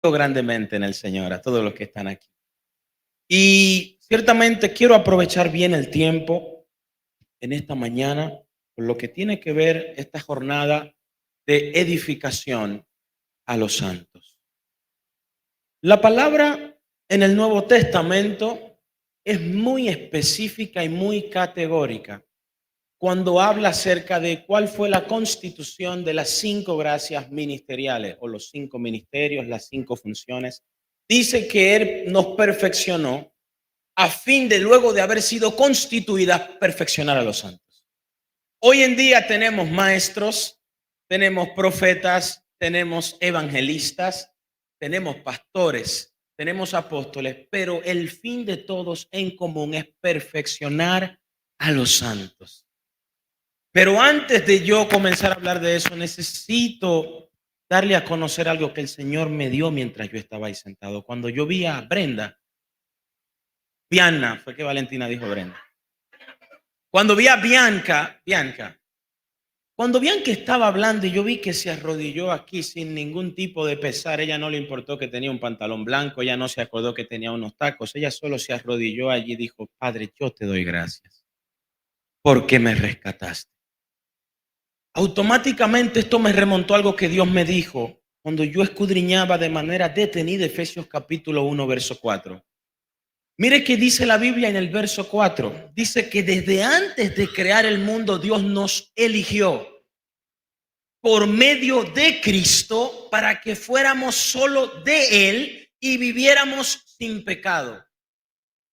Grandemente en el Señor, a todos los que están aquí. Y ciertamente quiero aprovechar bien el tiempo en esta mañana con lo que tiene que ver esta jornada de edificación a los santos. La palabra en el Nuevo Testamento es muy específica y muy categórica cuando habla acerca de cuál fue la constitución de las 5 gracias ministeriales o los 5 ministerios, las 5 funciones. Dice que Él nos perfeccionó a fin de, luego de haber sido constituidas, perfeccionar a los santos. Hoy en día tenemos maestros, tenemos profetas, tenemos evangelistas, tenemos pastores, tenemos apóstoles, pero el fin de todos en común es perfeccionar a los santos. Pero antes de yo comenzar a hablar de eso, necesito darle a conocer algo que el Señor me dio mientras yo estaba ahí sentado. Cuando yo vi a Bianca, fue que Valentina dijo Brenda. Cuando vi a Bianca, cuando Bianca estaba hablando y yo vi que se arrodilló aquí sin ningún tipo de pesar, ella no le importó que tenía un pantalón blanco, ella no se acordó que tenía unos tacos, ella solo se arrodilló allí y dijo: Padre, yo te doy gracias porque me rescataste. Automáticamente esto me remontó a algo que Dios me dijo cuando yo escudriñaba de manera detenida Efesios capítulo 1, verso 4. Mire que dice la Biblia en el verso 4. Dice que desde antes de crear el mundo Dios nos eligió por medio de Cristo para que fuéramos solo de Él y viviéramos sin pecado.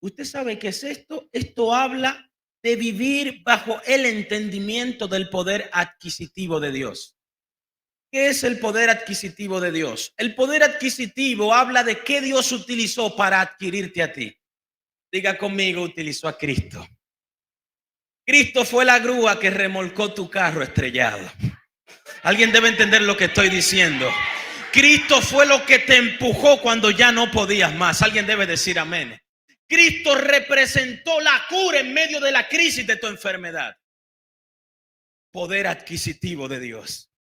¿Usted sabe qué es esto? Esto habla de vivir bajo el entendimiento del poder adquisitivo de Dios. ¿Qué es el poder adquisitivo de Dios? El poder adquisitivo habla de qué Dios utilizó para adquirirte a ti. Diga conmigo: utilizó a Cristo. Cristo fue la grúa que remolcó tu carro estrellado. Alguien debe entender lo que estoy diciendo. Cristo fue lo que te empujó cuando ya no podías más. Alguien debe decir amén. Cristo representó la cura en medio de la crisis de tu enfermedad. Poder adquisitivo de Dios.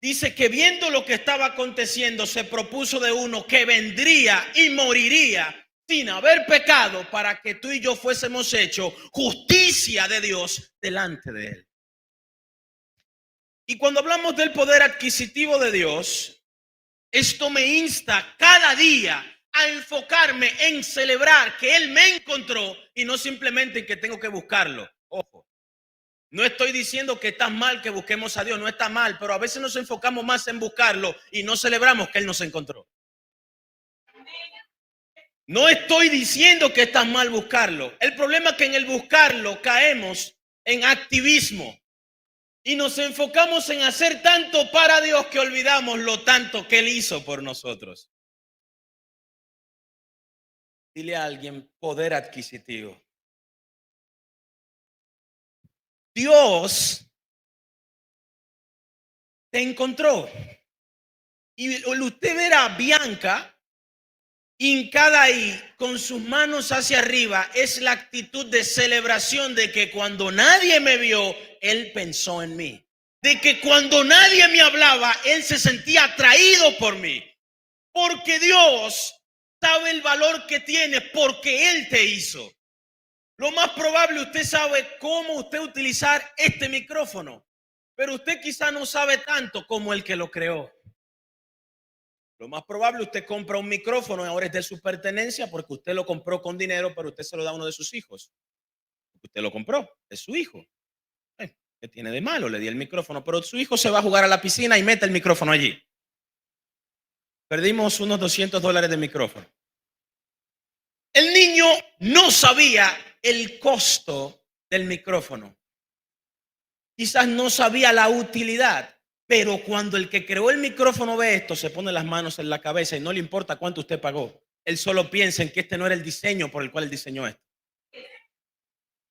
Dice que viendo lo que estaba aconteciendo, se propuso de uno que vendría y moriría sin haber pecado para que tú y yo fuésemos hechos justicia de Dios delante de Él. Y cuando hablamos del poder adquisitivo de Dios, esto me insta cada día a enfocarme en celebrar que Él me encontró y no simplemente en que tengo que buscarlo. Ojo, no estoy diciendo que está mal que busquemos a Dios, no está mal, pero a veces nos enfocamos más en buscarlo y no celebramos que Él nos encontró. No estoy diciendo que está mal buscarlo. El problema es que en el buscarlo caemos en activismo y nos enfocamos en hacer tanto para Dios que olvidamos lo tanto que Él hizo por nosotros. Dile a alguien: poder adquisitivo. Dios te encontró. Y usted verá a Bianca hincada ahí con sus manos hacia arriba. Es la actitud de celebración de que cuando nadie me vio, Él pensó en mí. De que cuando nadie me hablaba, Él se sentía atraído por mí. Porque Dios sabe el valor que tiene porque Él te hizo. Lo más probable, usted sabe cómo usted utilizar este micrófono, pero usted quizá no sabe tanto como el que lo creó. Lo más probable, usted compra un micrófono y ahora es de su pertenencia porque usted lo compró con dinero, pero usted se lo da a uno de sus hijos. Usted lo compró, es su hijo. ¿Qué tiene de malo? Le di el micrófono, pero su hijo se va a jugar a la piscina y mete el micrófono allí. Perdimos unos $200 de micrófono. El niño no sabía el costo del micrófono. Quizás no sabía la utilidad. Pero cuando el que creó el micrófono ve esto, se pone las manos en la cabeza y no le importa cuánto usted pagó. Él solo piensa en que este no era el diseño por el cual él diseñó esto.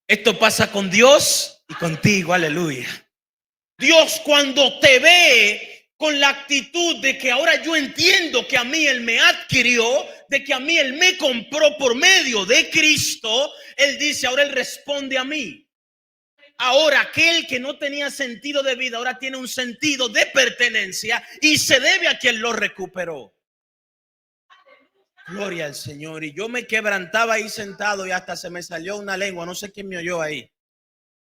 Esto pasa con Dios y contigo, aleluya. Dios, cuando te ve con la actitud de que ahora yo entiendo que a mí Él me adquirió, de que a mí Él me compró por medio de Cristo, Él dice, ahora Él responde a mí. Ahora aquel que no tenía sentido de vida ahora tiene un sentido de pertenencia y se debe a quien lo recuperó. Gloria al Señor. Y yo me quebrantaba ahí sentado y hasta se me salió una lengua. No sé quién me oyó ahí.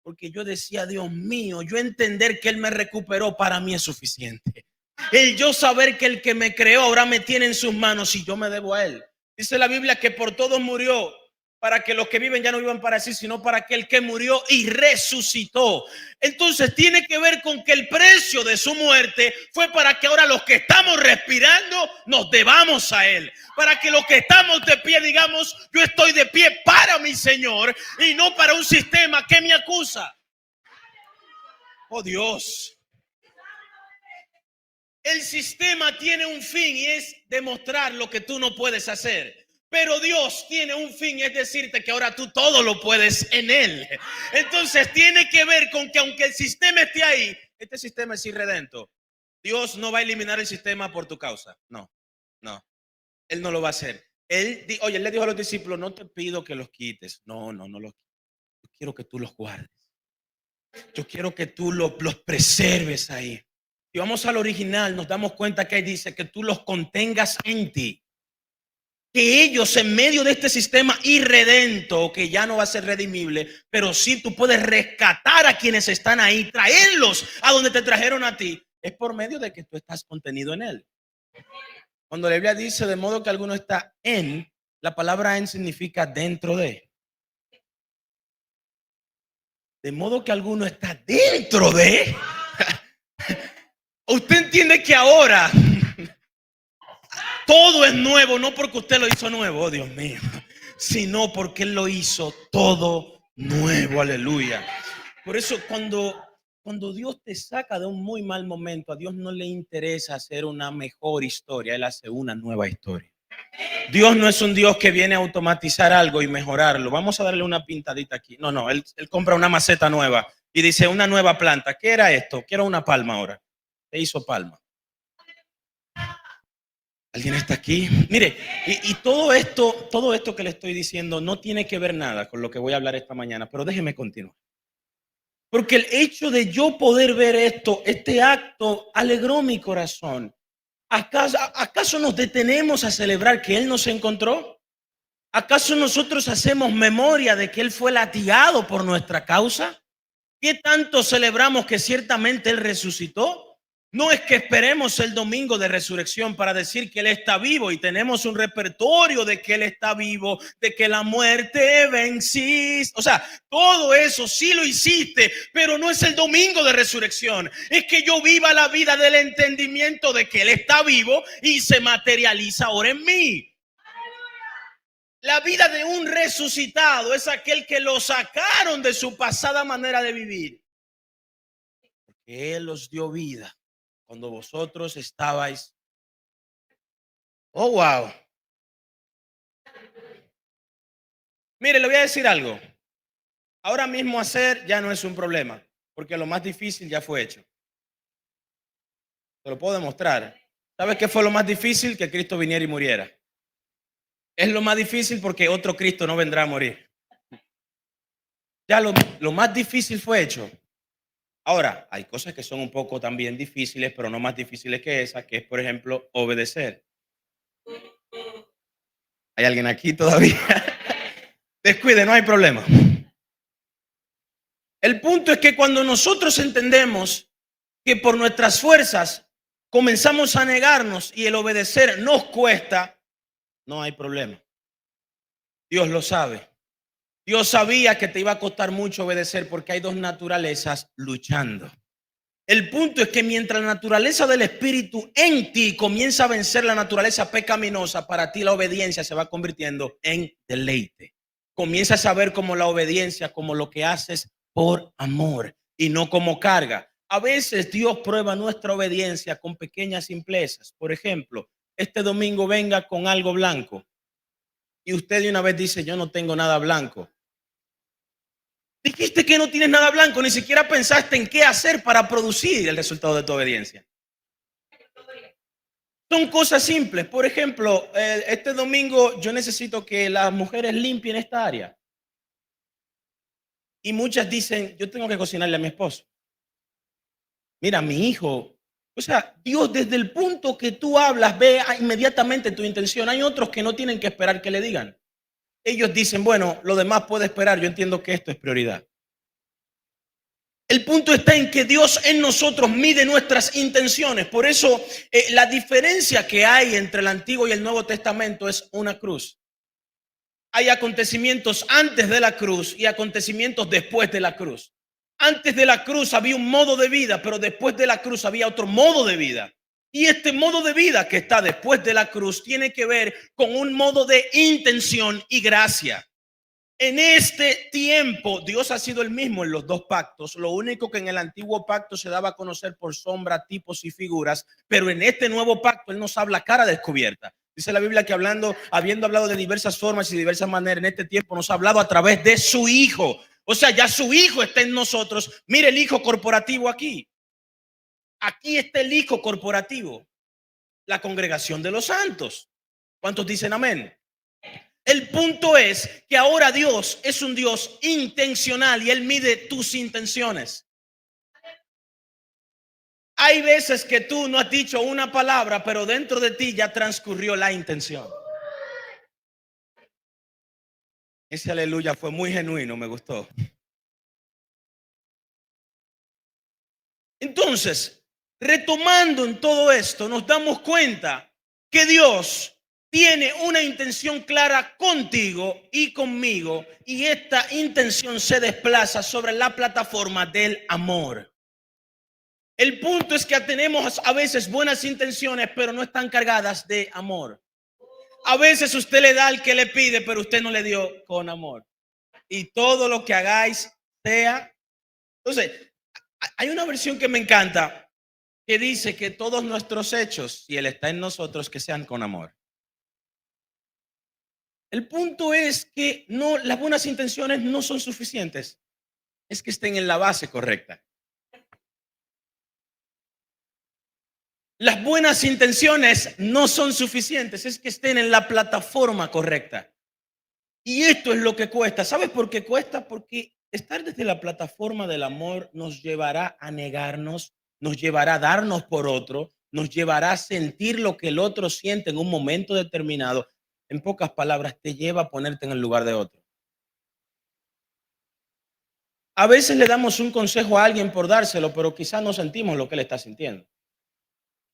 Porque yo decía, Dios mío, yo entender que Él me recuperó para mí es suficiente. El yo saber que el que me creó ahora me tiene en sus manos y yo me debo a Él. Dice la Biblia que por todos murió, para que los que viven ya no vivan para sí, sino para aquel que murió y resucitó. Entonces tiene que ver con que el precio de su muerte fue para que ahora los que estamos respirando nos debamos a Él. Para que los que estamos de pie digamos, yo estoy de pie para mi Señor y no para un sistema que me acusa. Oh Dios. El sistema tiene un fin y es demostrar lo que tú no puedes hacer. Pero Dios tiene un fin, es decirte que ahora tú todo lo puedes en Él. Entonces tiene que ver con que aunque el sistema esté ahí, este sistema es irredento. Dios no va a eliminar el sistema por tu causa. No, no. Él no lo va a hacer. Él le dijo a los discípulos, no te pido que los quites. No los quites. Yo quiero que tú los guardes. Yo quiero que tú los preserves ahí. Y vamos al original, nos damos cuenta que ahí dice que tú los contengas en ti. Que ellos en medio de este sistema irredento, que ya no va a ser redimible, pero sí tú puedes rescatar a quienes están ahí, traerlos a donde te trajeron a ti. Es por medio de que tú estás contenido en Él. Cuando la Biblia dice de modo que alguno está en, la palabra en significa dentro de. De modo que alguno está dentro de. Usted entiende que ahora todo es nuevo, no porque usted lo hizo nuevo, oh Dios mío, sino porque Él lo hizo todo nuevo, aleluya. Por eso cuando Dios te saca de un muy mal momento, a Dios no le interesa hacer una mejor historia, Él hace una nueva historia. Dios no es un Dios que viene a automatizar algo y mejorarlo. Vamos a darle una pintadita aquí. No, él compra una maceta nueva y dice una nueva planta. ¿Qué era esto? Quiero una palma ahora. Se hizo palma. ¿Alguien está aquí? Mire, y todo esto que le estoy diciendo no tiene que ver nada con lo que voy a hablar esta mañana, pero déjeme continuar. Porque el hecho de yo poder ver este acto alegró mi corazón. ¿Acaso nos detenemos a celebrar que Él nos encontró? ¿Acaso nosotros hacemos memoria de que Él fue latigado por nuestra causa? ¿Qué tanto celebramos que ciertamente Él resucitó? No es que esperemos el domingo de resurrección para decir que Él está vivo y tenemos un repertorio de que Él está vivo, de que la muerte venciste. O sea, todo eso sí lo hiciste, pero no es el domingo de resurrección. Es que yo viva la vida del entendimiento de que Él está vivo y se materializa ahora en mí. La vida de un resucitado es aquel que lo sacaron de su pasada manera de vivir. Porque Él los dio vida cuando vosotros estabais. Oh, wow. Mire, le voy a decir algo. Ahora mismo hacer ya no es un problema, porque lo más difícil ya fue hecho. Te lo puedo demostrar. ¿Sabes qué fue lo más difícil? Que Cristo viniera y muriera. Es lo más difícil porque otro Cristo no vendrá a morir. Ya lo más difícil fue hecho. Ahora, hay cosas que son un poco también difíciles, pero no más difíciles que esa, que es, por ejemplo, obedecer. ¿Hay alguien aquí todavía? Descuide, no hay problema. El punto es que cuando nosotros entendemos que por nuestras fuerzas comenzamos a negarnos y el obedecer nos cuesta, no hay problema. Dios lo sabe. Dios sabía que te iba a costar mucho obedecer porque hay dos naturalezas luchando. El punto es que mientras la naturaleza del espíritu en ti comienza a vencer la naturaleza pecaminosa, para ti la obediencia se va convirtiendo en deleite. Comienzas a ver como la obediencia, como lo que haces por amor y no como carga. A veces Dios prueba nuestra obediencia con pequeñas simplezas. Por ejemplo, este domingo venga con algo blanco y usted de una vez dice, yo no tengo nada blanco. Dijiste que no tienes nada blanco, ni siquiera pensaste en qué hacer para producir el resultado de tu obediencia. Son cosas simples. Por ejemplo, este domingo yo necesito que las mujeres limpien esta área. Y muchas dicen, yo tengo que cocinarle a mi esposo. Mira, mi hijo, O sea, Dios desde el punto que tú hablas ve inmediatamente tu intención. Hay otros que no tienen que esperar que le digan. Ellos dicen, bueno, lo demás puede esperar, yo entiendo que esto es prioridad. El punto está en que Dios en nosotros mide nuestras intenciones. Por eso la diferencia que hay entre el Antiguo y el Nuevo Testamento es una cruz. Hay acontecimientos antes de la cruz y acontecimientos después de la cruz. Antes de la cruz había un modo de vida, pero después de la cruz había otro modo de vida. Y este modo de vida que está después de la cruz tiene que ver con un modo de intención y gracia. En este tiempo, Dios ha sido el mismo en los dos pactos. Lo único que en el antiguo pacto se daba a conocer por sombra, tipos y figuras, pero en este nuevo pacto Él nos habla cara descubierta. Dice la Biblia que habiendo hablado de diversas formas y de diversas maneras, en este tiempo nos ha hablado a través de su Hijo. O sea, ya su Hijo está en nosotros. Mire el Hijo corporativo aquí. Aquí está el Hijo corporativo, la congregación de los santos. ¿Cuántos dicen amén? El punto es que ahora Dios es un Dios intencional y Él mide tus intenciones. Hay veces que tú no has dicho una palabra, pero dentro de ti ya transcurrió la intención. Ese aleluya fue muy genuino, me gustó. Entonces, retomando en todo esto, nos damos cuenta que Dios tiene una intención clara contigo y conmigo, y esta intención se desplaza sobre la plataforma del amor. El punto es que tenemos a veces buenas intenciones, pero no están cargadas de amor. A veces usted le da al que le pide, pero usted no le dio con amor. Y todo lo que hagáis sea. Entonces, hay una versión que me encanta que dice que todos nuestros hechos, si Él está en nosotros, que sean con amor. El punto es que no, las buenas intenciones no son suficientes. Es que estén en la base correcta. Las buenas intenciones no son suficientes, es que estén en la plataforma correcta. Y esto es lo que cuesta. ¿Sabes por qué cuesta? Porque estar desde la plataforma del amor nos llevará a negarnos, nos llevará a darnos por otro, nos llevará a sentir lo que el otro siente en un momento determinado. En pocas palabras, te lleva a ponerte en el lugar de otro. A veces le damos un consejo a alguien por dárselo, pero quizás no sentimos lo que él está sintiendo.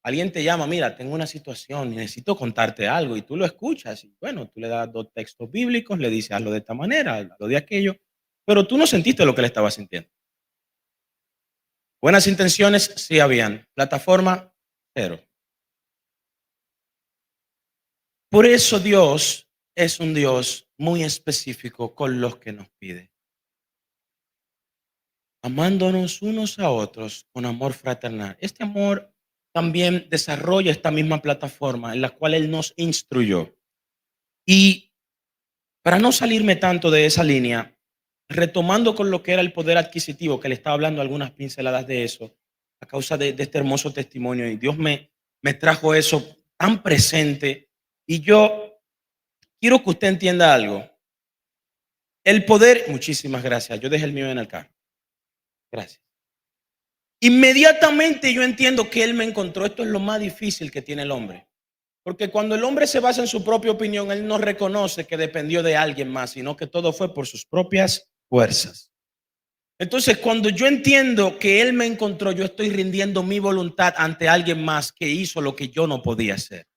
Alguien te llama, mira, tengo una situación, necesito contarte algo, y tú lo escuchas, y bueno, tú le das 2 textos bíblicos, le dices, hazlo de esta manera, hazlo de aquello, pero tú no sentiste lo que él estaba sintiendo. Buenas intenciones sí habían, plataforma cero. Por eso Dios es un Dios muy específico con los que nos pide, amándonos unos a otros con amor fraternal. Este amor también desarrolla esta misma plataforma en la cual Él nos instruyó. Y para no salirme tanto de esa línea, retomando con lo que era el poder adquisitivo, que le estaba hablando algunas pinceladas de eso, a causa de este hermoso testimonio, y Dios me trajo eso tan presente, y yo quiero que usted entienda algo. El poder, muchísimas gracias, yo dejé el mío en el carro, gracias. Inmediatamente yo entiendo que Él me encontró. Esto es lo más difícil que tiene el hombre. Porque cuando el hombre se basa en su propia opinión, él no reconoce que dependió de alguien más, sino que todo fue por sus propias fuerzas. Entonces, cuando yo entiendo que Él me encontró, yo estoy rindiendo mi voluntad ante alguien más que hizo lo que yo no podía hacer.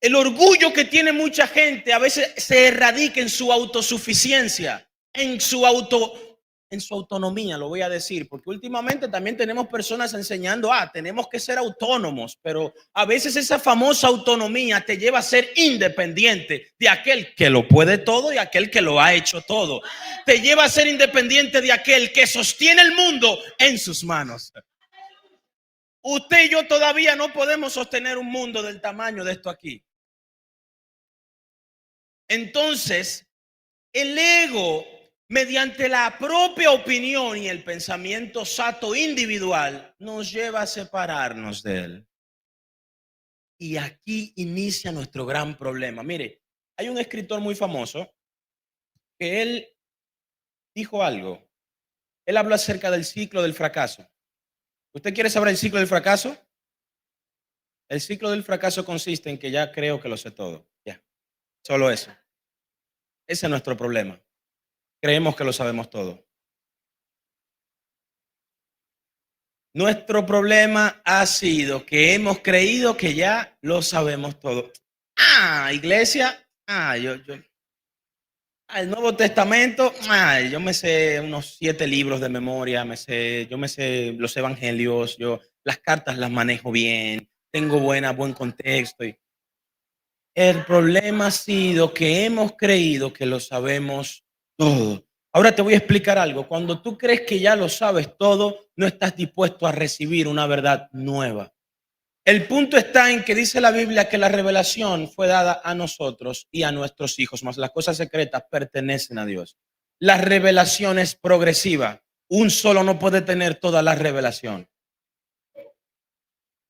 El orgullo que tiene mucha gente a veces se erradica en su autosuficiencia, en su autonomía, lo voy a decir, porque últimamente también tenemos personas enseñando, tenemos que ser autónomos, pero a veces esa famosa autonomía te lleva a ser independiente de aquel que lo puede todo y aquel que lo ha hecho todo. Te lleva a ser independiente de aquel que sostiene el mundo en sus manos. Usted y yo todavía no podemos sostener un mundo del tamaño de esto aquí. Entonces, el ego, mediante la propia opinión y el pensamiento sato individual, nos lleva a separarnos de Él. Y aquí inicia nuestro gran problema. Mire, hay un escritor muy famoso que él dijo algo. Él habló acerca del ciclo del fracaso. ¿Usted quiere saber el ciclo del fracaso? El ciclo del fracaso consiste en que ya creo que lo sé todo. Ya, solo eso. Ese es nuestro problema. Creemos que lo sabemos todo. Nuestro problema ha sido que hemos creído que ya lo sabemos todo. Iglesia, el Nuevo Testamento, yo me sé unos 7 libros de memoria, yo me sé los evangelios, yo las cartas las manejo bien, tengo buen contexto. El problema ha sido que hemos creído que lo sabemos todo. Ahora te voy a explicar algo. Cuando tú crees que ya lo sabes todo, no estás dispuesto a recibir una verdad nueva. El punto está en que dice la Biblia que la revelación fue dada a nosotros y a nuestros hijos, mas las cosas secretas pertenecen a Dios. La revelación es progresiva. Un solo no puede tener toda la revelación.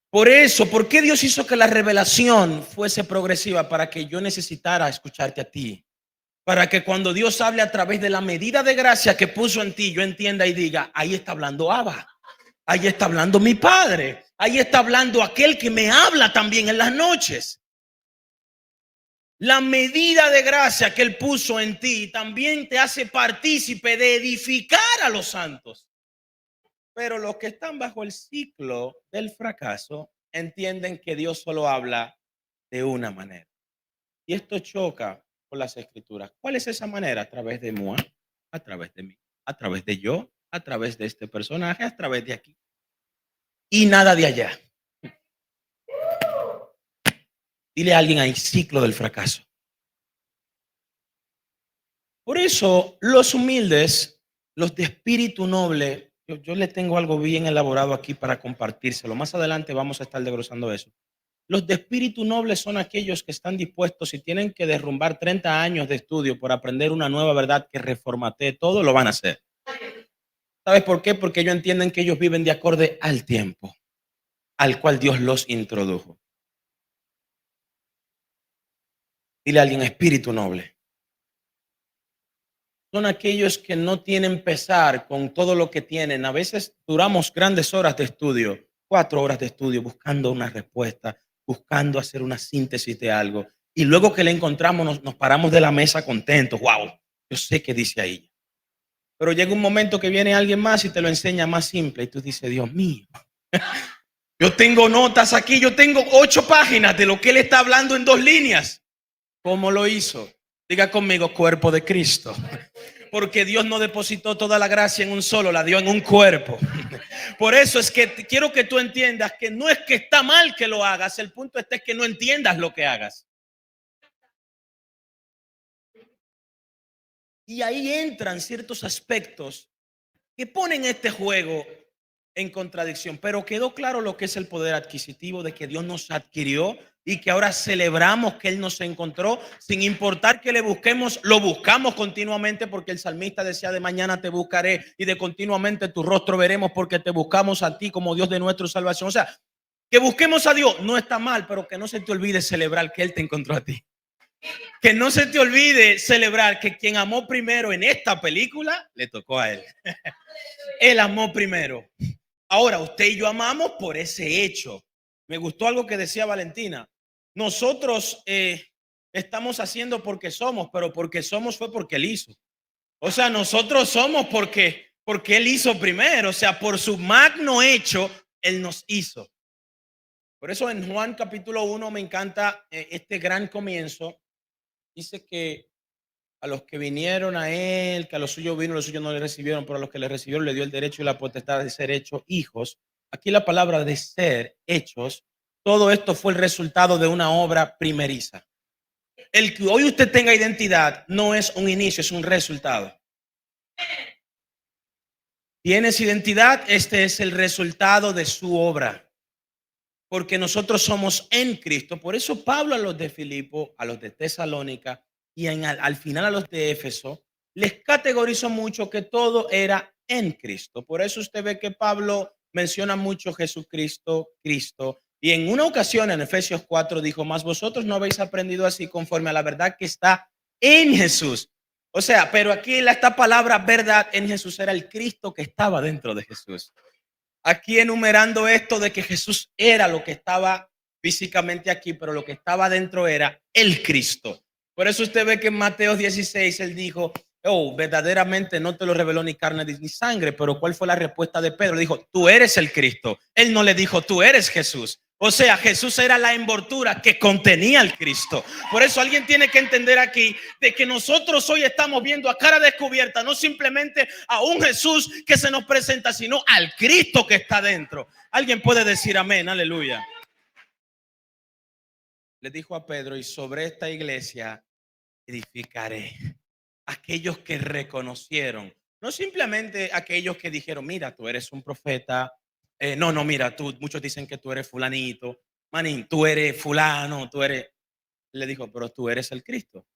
Por eso, ¿por qué Dios hizo que la revelación fuese progresiva? Para que yo necesitara escucharte a ti. Para que cuando Dios hable a través de la medida de gracia que puso en ti, yo entienda y diga, ahí está hablando Abba. Ahí está hablando mi Padre. Ahí está hablando aquel que me habla también en las noches. La medida de gracia que Él puso en ti también te hace partícipe de edificar a los santos. Pero los que están bajo el ciclo del fracaso entienden que Dios solo habla de una manera. Y esto choca con las escrituras. ¿Cuál es esa manera? A través de Moa, a través de mí, a través de yo, a través de este personaje, a través de aquí. Y nada de allá. Dile a alguien ahí, ciclo del fracaso. Por eso, los humildes, los de espíritu noble, yo le tengo algo bien elaborado aquí para compartírselo. Más adelante vamos a estar desglosando eso. Los de espíritu noble son aquellos que están dispuestos, y tienen que derrumbar 30 años de estudio por aprender una nueva verdad que reformatee todo, lo van a hacer. ¿Sabes por qué? Porque ellos entienden que ellos viven de acorde al tiempo al cual Dios los introdujo. Dile a alguien, espíritu noble. Son aquellos que no tienen pesar con todo lo que tienen. A veces duramos grandes horas de estudio, 4 horas de estudio, buscando una respuesta, buscando hacer una síntesis de algo. Y luego que le encontramos, nos paramos de la mesa contentos. Wow, yo sé qué dice ahí. Pero llega un momento que viene alguien más y te lo enseña más simple. Y tú dices, Dios mío, yo tengo notas aquí, yo tengo 8 páginas de lo que él está hablando en 2 líneas. ¿Cómo lo hizo? Diga conmigo, cuerpo de Cristo. Porque Dios no depositó toda la gracia en un solo, la dio en un cuerpo. Por eso es que quiero que tú entiendas que no es que está mal que lo hagas, el punto es que no entiendas lo que hagas. Y ahí entran ciertos aspectos que ponen este juego en contradicción, pero quedó claro lo que es el poder adquisitivo de que Dios nos adquirió y que ahora celebramos que Él nos encontró, sin importar que le busquemos, lo buscamos continuamente, porque el salmista decía, de mañana te buscaré y de continuamente tu rostro veremos, porque te buscamos a ti como Dios de nuestra salvación. O sea, que busquemos a Dios no está mal, pero que no se te olvide celebrar que Él te encontró a ti. Que no se te olvide celebrar que quien amó primero en esta película, le tocó a Él. Él amó primero. Ahora, usted y yo amamos por ese hecho. Me gustó algo que decía Valentina. Nosotros estamos haciendo porque somos, pero porque somos fue porque Él hizo. O sea, nosotros somos porque Él hizo primero. O sea, por su magno hecho, Él nos hizo. Por eso en Juan capítulo 1 me encanta este gran comienzo. Dice que a los que vinieron a Él, que a los suyos vino, los suyos no le recibieron, pero a los que le recibieron le dio el derecho y la potestad de ser hechos hijos. Aquí la palabra de ser hechos, todo esto fue el resultado de una obra primeriza. El que hoy usted tenga identidad no es un inicio, es un resultado. ¿Tienes identidad? Este es el resultado de su obra. Porque nosotros somos en Cristo. Por eso Pablo a los de Filipo, a los de Tesalónica y al final a los de Éfeso, les categorizó mucho que todo era en Cristo. Por eso usted ve que Pablo menciona mucho Jesucristo, Cristo. Y en una ocasión en Efesios 4 dijo, mas vosotros no habéis aprendido así conforme a la verdad que está en Jesús. O sea, pero aquí esta palabra verdad en Jesús era el Cristo que estaba dentro de Jesús. aquí enumerando esto de que Jesús era lo que estaba físicamente aquí, pero lo que estaba dentro era el Cristo. Por eso usted ve que en Mateo 16 él dijo, oh, verdaderamente no te lo reveló ni carne ni sangre, pero ¿cuál fue la respuesta de Pedro? Dijo, tú eres el Cristo. Él no le dijo, tú eres Jesús. O sea, Jesús era la envoltura que contenía al Cristo. Por eso alguien tiene que entender aquí de que nosotros hoy estamos viendo a cara descubierta, no simplemente a un Jesús que se nos presenta, sino al Cristo que está dentro. Alguien puede decir amén, aleluya. Le dijo a Pedro, y sobre esta iglesia edificaré. Aquellos que reconocieron, no simplemente aquellos que dijeron, mira, tú eres un profeta. No, mira, tú, muchos dicen que tú eres fulanito, manín, tú eres fulano, tú eres. Le dijo, pero tú eres el Cristo.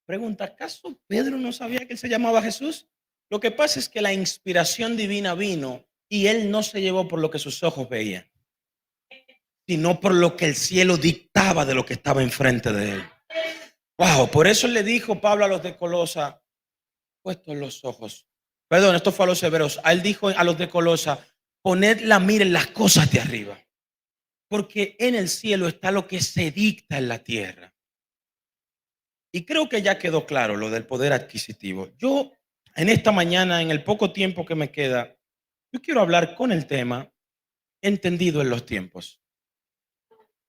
Pregunta, ¿acaso Pedro no sabía que él se llamaba Jesús? Lo que pasa es que la inspiración divina vino y él no se llevó por lo que sus ojos veían, sino por lo que el cielo dictaba de lo que estaba enfrente de él. Wow, por eso le dijo Pablo a los de Colosa, puestos los ojos. Perdón, esto fue a los hebreos. A él dijo a los de Colosa, poned la mira en las cosas de arriba, porque en el cielo está lo que se dicta en la tierra. Y creo que ya quedó claro lo del poder adquisitivo. Yo, en esta mañana, en el poco tiempo que me queda, yo quiero hablar con el tema entendido en los tiempos.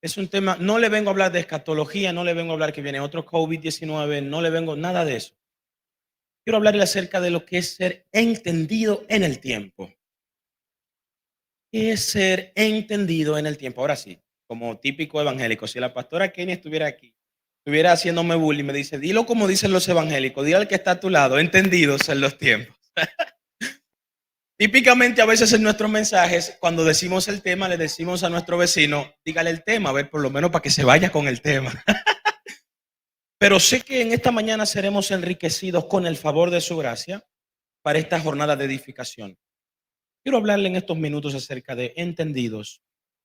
Es un tema, no le vengo a hablar de escatología, no le vengo a hablar que viene otro COVID-19, no le vengo nada de eso. Quiero hablarle acerca de lo que es ser entendido en el tiempo. ¿Qué es ser entendido en el tiempo? Ahora sí, como típico evangélico, si la pastora Kenny estuviera aquí, estuviera haciéndome bullying, me dice, dilo como dicen los evangélicos, dile al que está a tu lado, entendidos en los tiempos. Típicamente a veces en nuestros mensajes, cuando decimos el tema, le decimos a nuestro vecino, dígale el tema, a ver, por lo menos para que se vaya con el tema. Pero sé que en esta mañana seremos enriquecidos con el favor de su gracia para esta jornada de edificación. Quiero hablarle en estos minutos acerca de entendidos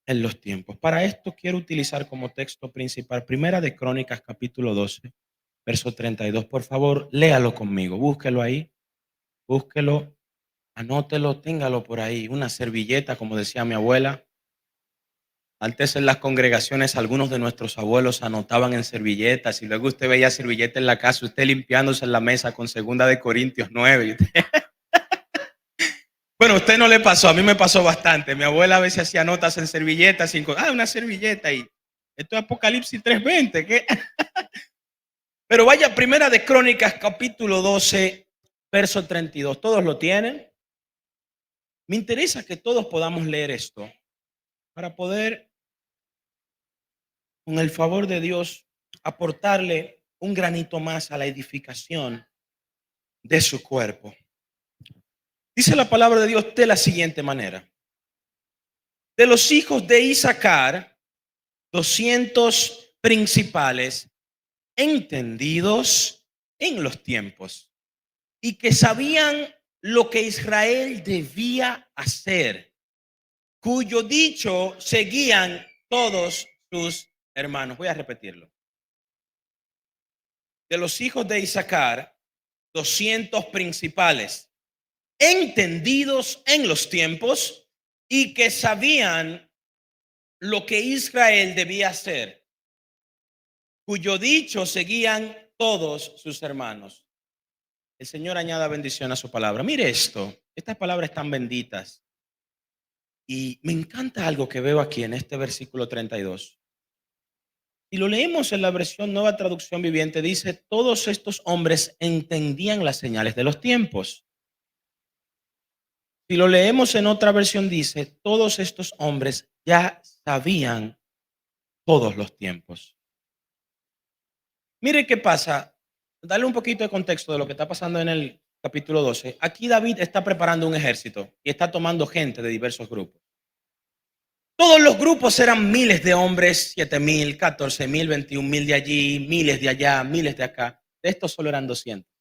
en los tiempos. Para esto quiero utilizar como texto principal Primera de Crónicas, capítulo 12, verso 32. Por favor, léalo conmigo, búsquelo ahí, búsquelo, anótelo, téngalo por ahí, una servilleta, como decía mi abuela. Antes en las congregaciones algunos de nuestros abuelos anotaban en servilletas y luego usted veía servilleta en la casa, usted limpiándose en la mesa con 2 de Corintios 9. Bueno, a usted no le pasó, a mí me pasó bastante. Mi abuela a veces hacía notas en servilletas, una servilleta y esto es Apocalipsis 3:20, ¿qué? Pero vaya, Primera de Crónicas, capítulo 12, verso 32. ¿Todos lo tienen? Me interesa que todos podamos leer esto para poder, con el favor de Dios, aportarle un granito más a la edificación de su cuerpo. Dice la palabra de Dios de la siguiente manera. De los hijos de Isaacar, 200 principales entendidos en los tiempos y que sabían lo que Israel debía hacer, cuyo dicho seguían todos sus hermanos. Voy a repetirlo. De los hijos de Isaacar, 200 principales entendidos en los tiempos y que sabían lo que Israel debía hacer, cuyo dicho seguían todos sus hermanos. El Señor añada bendición a su palabra. Mire esto, estas palabras están benditas. Y me encanta algo que veo aquí en este versículo 32. Si lo leemos en la versión Nueva Traducción Viviente, dice, todos estos hombres entendían las señales de los tiempos. Si lo leemos en otra versión, dice, todos estos hombres ya sabían todos los tiempos. Mire qué pasa. Dale un poquito de contexto de lo que está pasando en el capítulo 12. Aquí David está preparando un ejército y está tomando gente de diversos grupos. Todos los grupos eran miles de hombres, 7,000, 14,000, 21,000 de allí, miles de allá, miles de acá. De estos solo eran 200.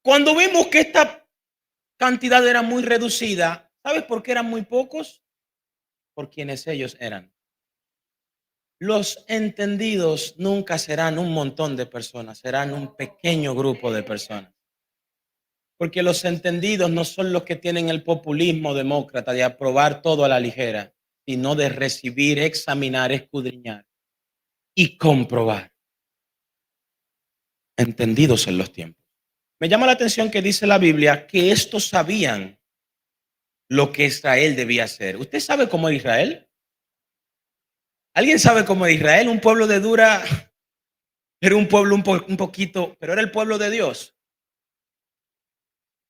Cuando vimos que esta cantidad era muy reducida, ¿sabes por qué eran muy pocos? Por quienes ellos eran. Los entendidos nunca serán un montón de personas, serán un pequeño grupo de personas. Porque los entendidos no son los que tienen el populismo demócrata de aprobar todo a la ligera, sino de recibir, examinar, escudriñar y comprobar. Entendidos en los tiempos. Me llama la atención que dice la Biblia que estos sabían lo que Israel debía hacer. ¿Usted sabe cómo era Israel? ¿Alguien sabe cómo era Israel? Un pueblo de dura, era un pueblo un poquito, pero era el pueblo de Dios.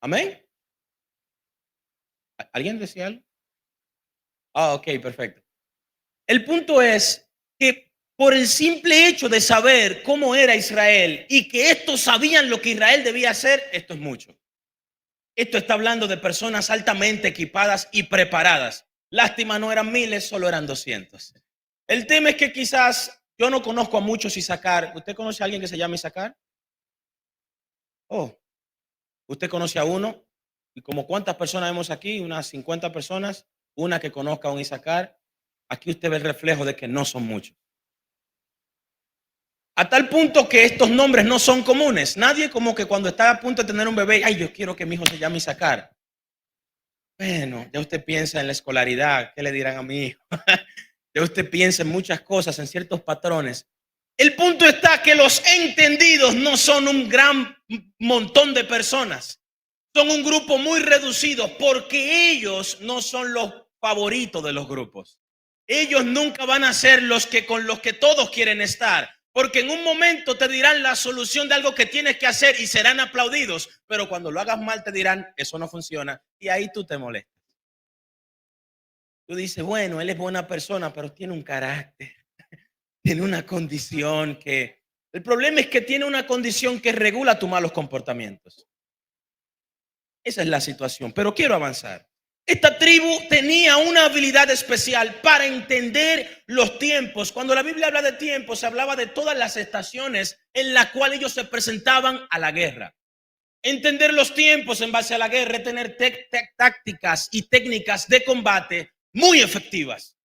Amén. ¿Alguien decía algo? Ah, ok, perfecto. El punto es que por el simple hecho de saber cómo era Israel y que estos sabían lo que Israel debía hacer, esto es mucho. Esto está hablando de personas altamente equipadas y preparadas. Lástima, no eran miles, solo eran 200. El tema es que quizás yo no conozco a muchos Isaacar. ¿Usted conoce a alguien que se llama Isaacar? Oh, ¿usted conoce a uno? ¿Y como cuántas personas vemos aquí? Unas 50 personas. Una que conozca a un Isaacar. Aquí usted ve el reflejo de que no son muchos. A tal punto que estos nombres no son comunes. Nadie como que cuando está a punto de tener un bebé, ay, yo quiero que mi hijo se llame Isaacar. Bueno, ya usted piensa en la escolaridad, ¿qué le dirán a mi hijo? Ya usted piensa en muchas cosas, en ciertos patrones. El punto está que los entendidos no son un gran montón de personas. Son un grupo muy reducido porque ellos no son los favoritos de los grupos. Ellos nunca van a ser los que con los que todos quieren estar. Porque en un momento te dirán la solución de algo que tienes que hacer y serán aplaudidos, pero cuando lo hagas mal te dirán, eso no funciona, y ahí tú te molestas. Tú dices, bueno, él es buena persona, pero tiene un carácter, tiene una condición que... El problema es que tiene una condición que regula tus malos comportamientos. Esa es la situación, pero quiero avanzar. Esta tribu tenía una habilidad especial para entender los tiempos. Cuando la Biblia habla de tiempos, se hablaba de todas las estaciones en las cuales ellos se presentaban a la guerra. Entender los tiempos en base a la guerra, tener tácticas y técnicas de combate muy efectivas.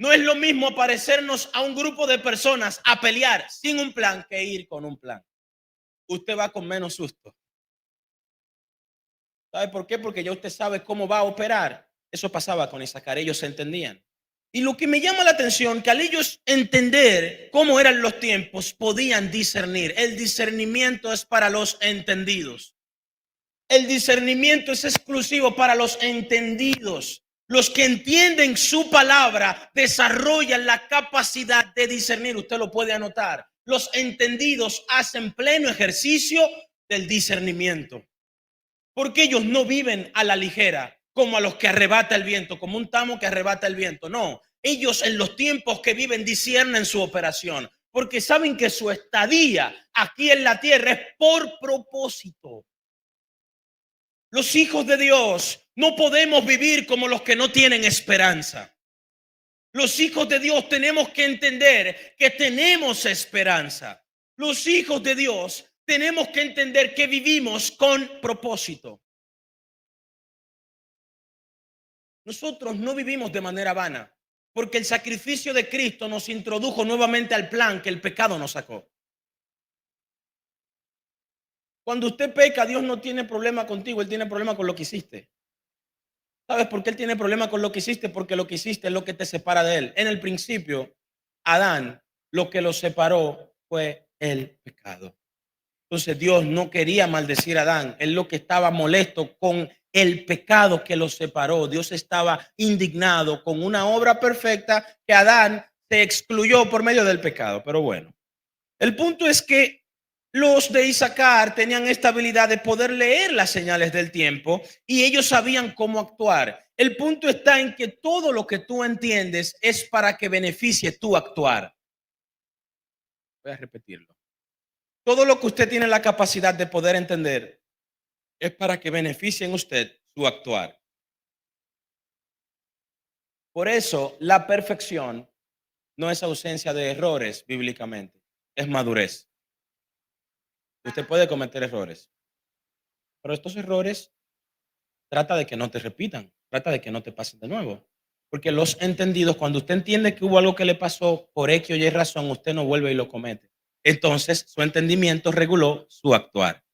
No es lo mismo aparecernos a un grupo de personas a pelear sin un plan que ir con un plan. Usted va con menos susto. ¿Sabe por qué? Porque ya usted sabe cómo va a operar. Eso pasaba con Isaacar, ellos se entendían. Y lo que me llama la atención, que al ellos entender cómo eran los tiempos, podían discernir. El discernimiento es para los entendidos. El discernimiento es exclusivo para los entendidos. Los que entienden su palabra desarrollan la capacidad de discernir. Usted lo puede anotar. Los entendidos hacen pleno ejercicio del discernimiento. Porque ellos no viven a la ligera, como a los que arrebata el viento, como un tamo que arrebata el viento. No, ellos en los tiempos que viven disciernen su operación, porque saben que su estadía aquí en la tierra es por propósito. Los hijos de Dios no podemos vivir como los que no tienen esperanza. Los hijos de Dios tenemos que entender que tenemos esperanza. Los hijos de Dios tenemos que entender que vivimos con propósito. Nosotros no vivimos de manera vana, porque el sacrificio de Cristo nos introdujo nuevamente al plan que el pecado nos sacó. Cuando usted peca, Dios no tiene problema contigo, Él tiene problema con lo que hiciste. ¿Sabes por qué Él tiene problema con lo que hiciste? Porque lo que hiciste es lo que te separa de Él. En el principio, Adán, lo que lo separó fue el pecado. Entonces Dios no quería maldecir a Adán. Él lo que estaba molesto con el pecado que los separó. Dios estaba indignado con una obra perfecta que Adán se excluyó por medio del pecado. Pero bueno, el punto es que los de Isaacar tenían esta habilidad de poder leer las señales del tiempo y ellos sabían cómo actuar. El punto está en que todo lo que tú entiendes es para que beneficie tu actuar. Voy a repetirlo. Todo lo que usted tiene la capacidad de poder entender es para que beneficie en usted su actuar. Por eso, la perfección no es ausencia de errores bíblicamente, es madurez. Usted puede cometer errores, pero estos errores trata de que no te repitan, trata de que no te pasen de nuevo. Porque los entendidos, cuando usted entiende que hubo algo que le pasó por X o Y razón, usted no vuelve y lo comete. Entonces, su entendimiento reguló su actuar.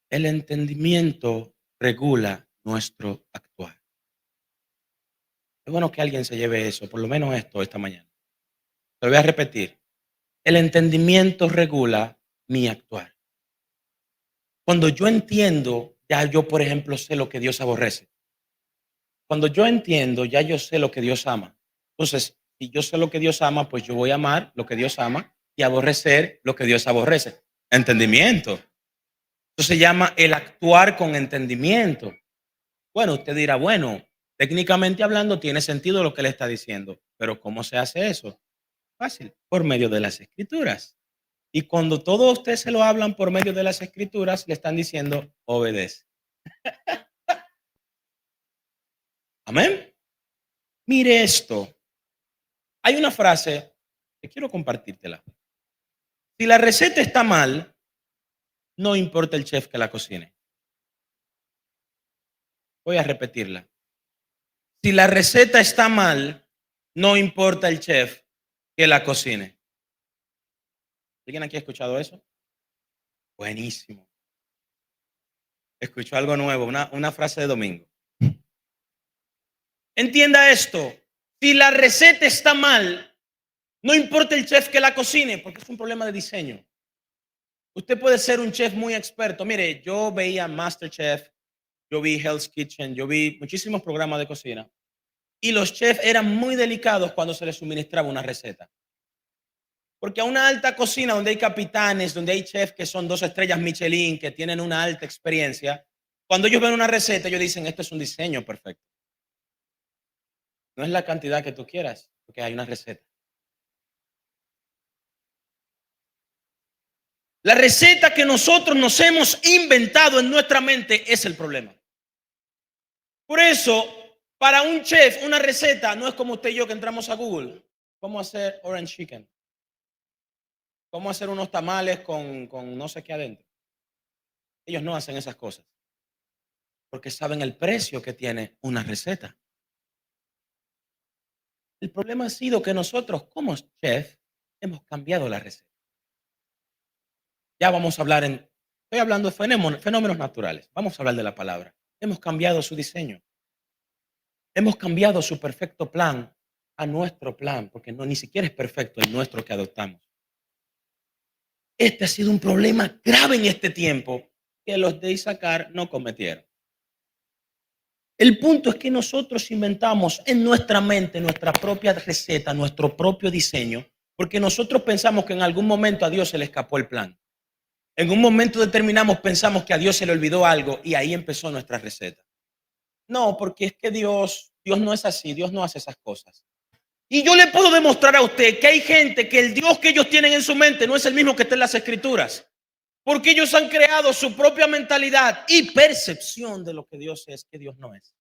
El entendimiento regula nuestro actuar. Es bueno que alguien se lleve eso, por lo menos esto esta mañana. Lo voy a repetir. El entendimiento regula mi actuar. Cuando yo entiendo, ya yo, por ejemplo, sé lo que Dios aborrece. Cuando yo entiendo, ya yo sé lo que Dios ama. Entonces, si yo sé lo que Dios ama, pues yo voy a amar lo que Dios ama y aborrecer lo que Dios aborrece. Entendimiento. Eso se llama el actuar con entendimiento. Bueno, usted dirá, bueno, técnicamente hablando tiene sentido lo que le está diciendo, pero ¿cómo se hace eso? Fácil, por medio de las escrituras. Y cuando todo usted se lo hablan por medio de las escrituras, le están diciendo, obedece. Amén. Mire esto. Hay una frase que quiero compartírtela. Si la receta está mal, no importa el chef que la cocine. Voy a repetirla. Si la receta está mal, no importa el chef que la cocine. ¿Alguien aquí ha escuchado eso? Buenísimo. Escuchó algo nuevo, una frase de domingo. Entienda esto. Si la receta está mal, no importa el chef que la cocine, porque es un problema de diseño. Usted puede ser un chef muy experto. Mire, yo veía MasterChef, yo vi Hell's Kitchen, yo vi muchísimos programas de cocina. Y los chefs eran muy delicados cuando se les suministraba una receta. Porque a una alta cocina donde hay capitanes, donde hay chefs que son 2 estrellas Michelin, que tienen una alta experiencia, cuando ellos ven una receta, ellos dicen, esto es un diseño perfecto. No es la cantidad que tú quieras, porque hay una receta. La receta que nosotros nos hemos inventado en nuestra mente es el problema. Por eso, para un chef, una receta no es como usted y yo que entramos a Google. ¿Cómo hacer orange chicken? ¿Cómo hacer unos tamales con no sé qué adentro? Ellos no hacen esas cosas porque saben el precio que tiene una receta. El problema ha sido que nosotros como chef hemos cambiado la receta. Ya vamos a hablar estoy hablando de fenómenos naturales. Vamos a hablar de la palabra. Hemos cambiado su diseño. Hemos cambiado su perfecto plan a nuestro plan, porque no ni siquiera es perfecto el nuestro que adoptamos. Este ha sido un problema grave en este tiempo que los de Isaacar no cometieron. El punto es que nosotros inventamos en nuestra mente nuestra propia receta, nuestro propio diseño, porque nosotros pensamos que en algún momento a Dios se le escapó el plan. En un momento determinado pensamos que a Dios se le olvidó algo y ahí empezó nuestra receta. No, porque es que Dios no es así, Dios no hace esas cosas. Y yo le puedo demostrar a usted que hay gente que el Dios que ellos tienen en su mente no es el mismo que está en las escrituras. Porque ellos han creado su propia mentalidad y percepción de lo que Dios es, que Dios no es.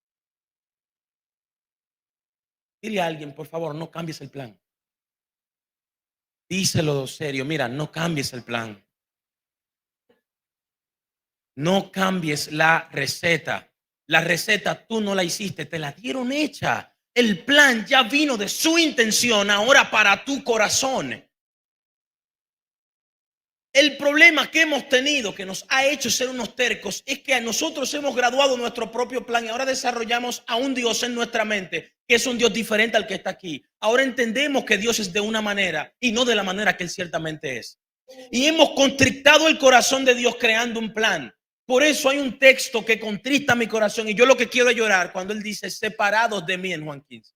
Dile a alguien, por favor, no cambies el plan. Díselo serio, mira, no cambies el plan. No cambies la receta. La receta tú no la hiciste, te la dieron hecha. El plan ya vino de su intención ahora para tu corazón. El problema que hemos tenido, que nos ha hecho ser unos tercos, es que a nosotros hemos graduado nuestro propio plan y ahora desarrollamos a un Dios en nuestra mente, que es un Dios diferente al que está aquí. Ahora entendemos que Dios es de una manera y no de la manera que Él ciertamente es. Y hemos contrictado el corazón de Dios creando un plan. Por eso hay un texto que contrista mi corazón y yo lo que quiero es llorar cuando Él dice, separados de mí en Juan 15.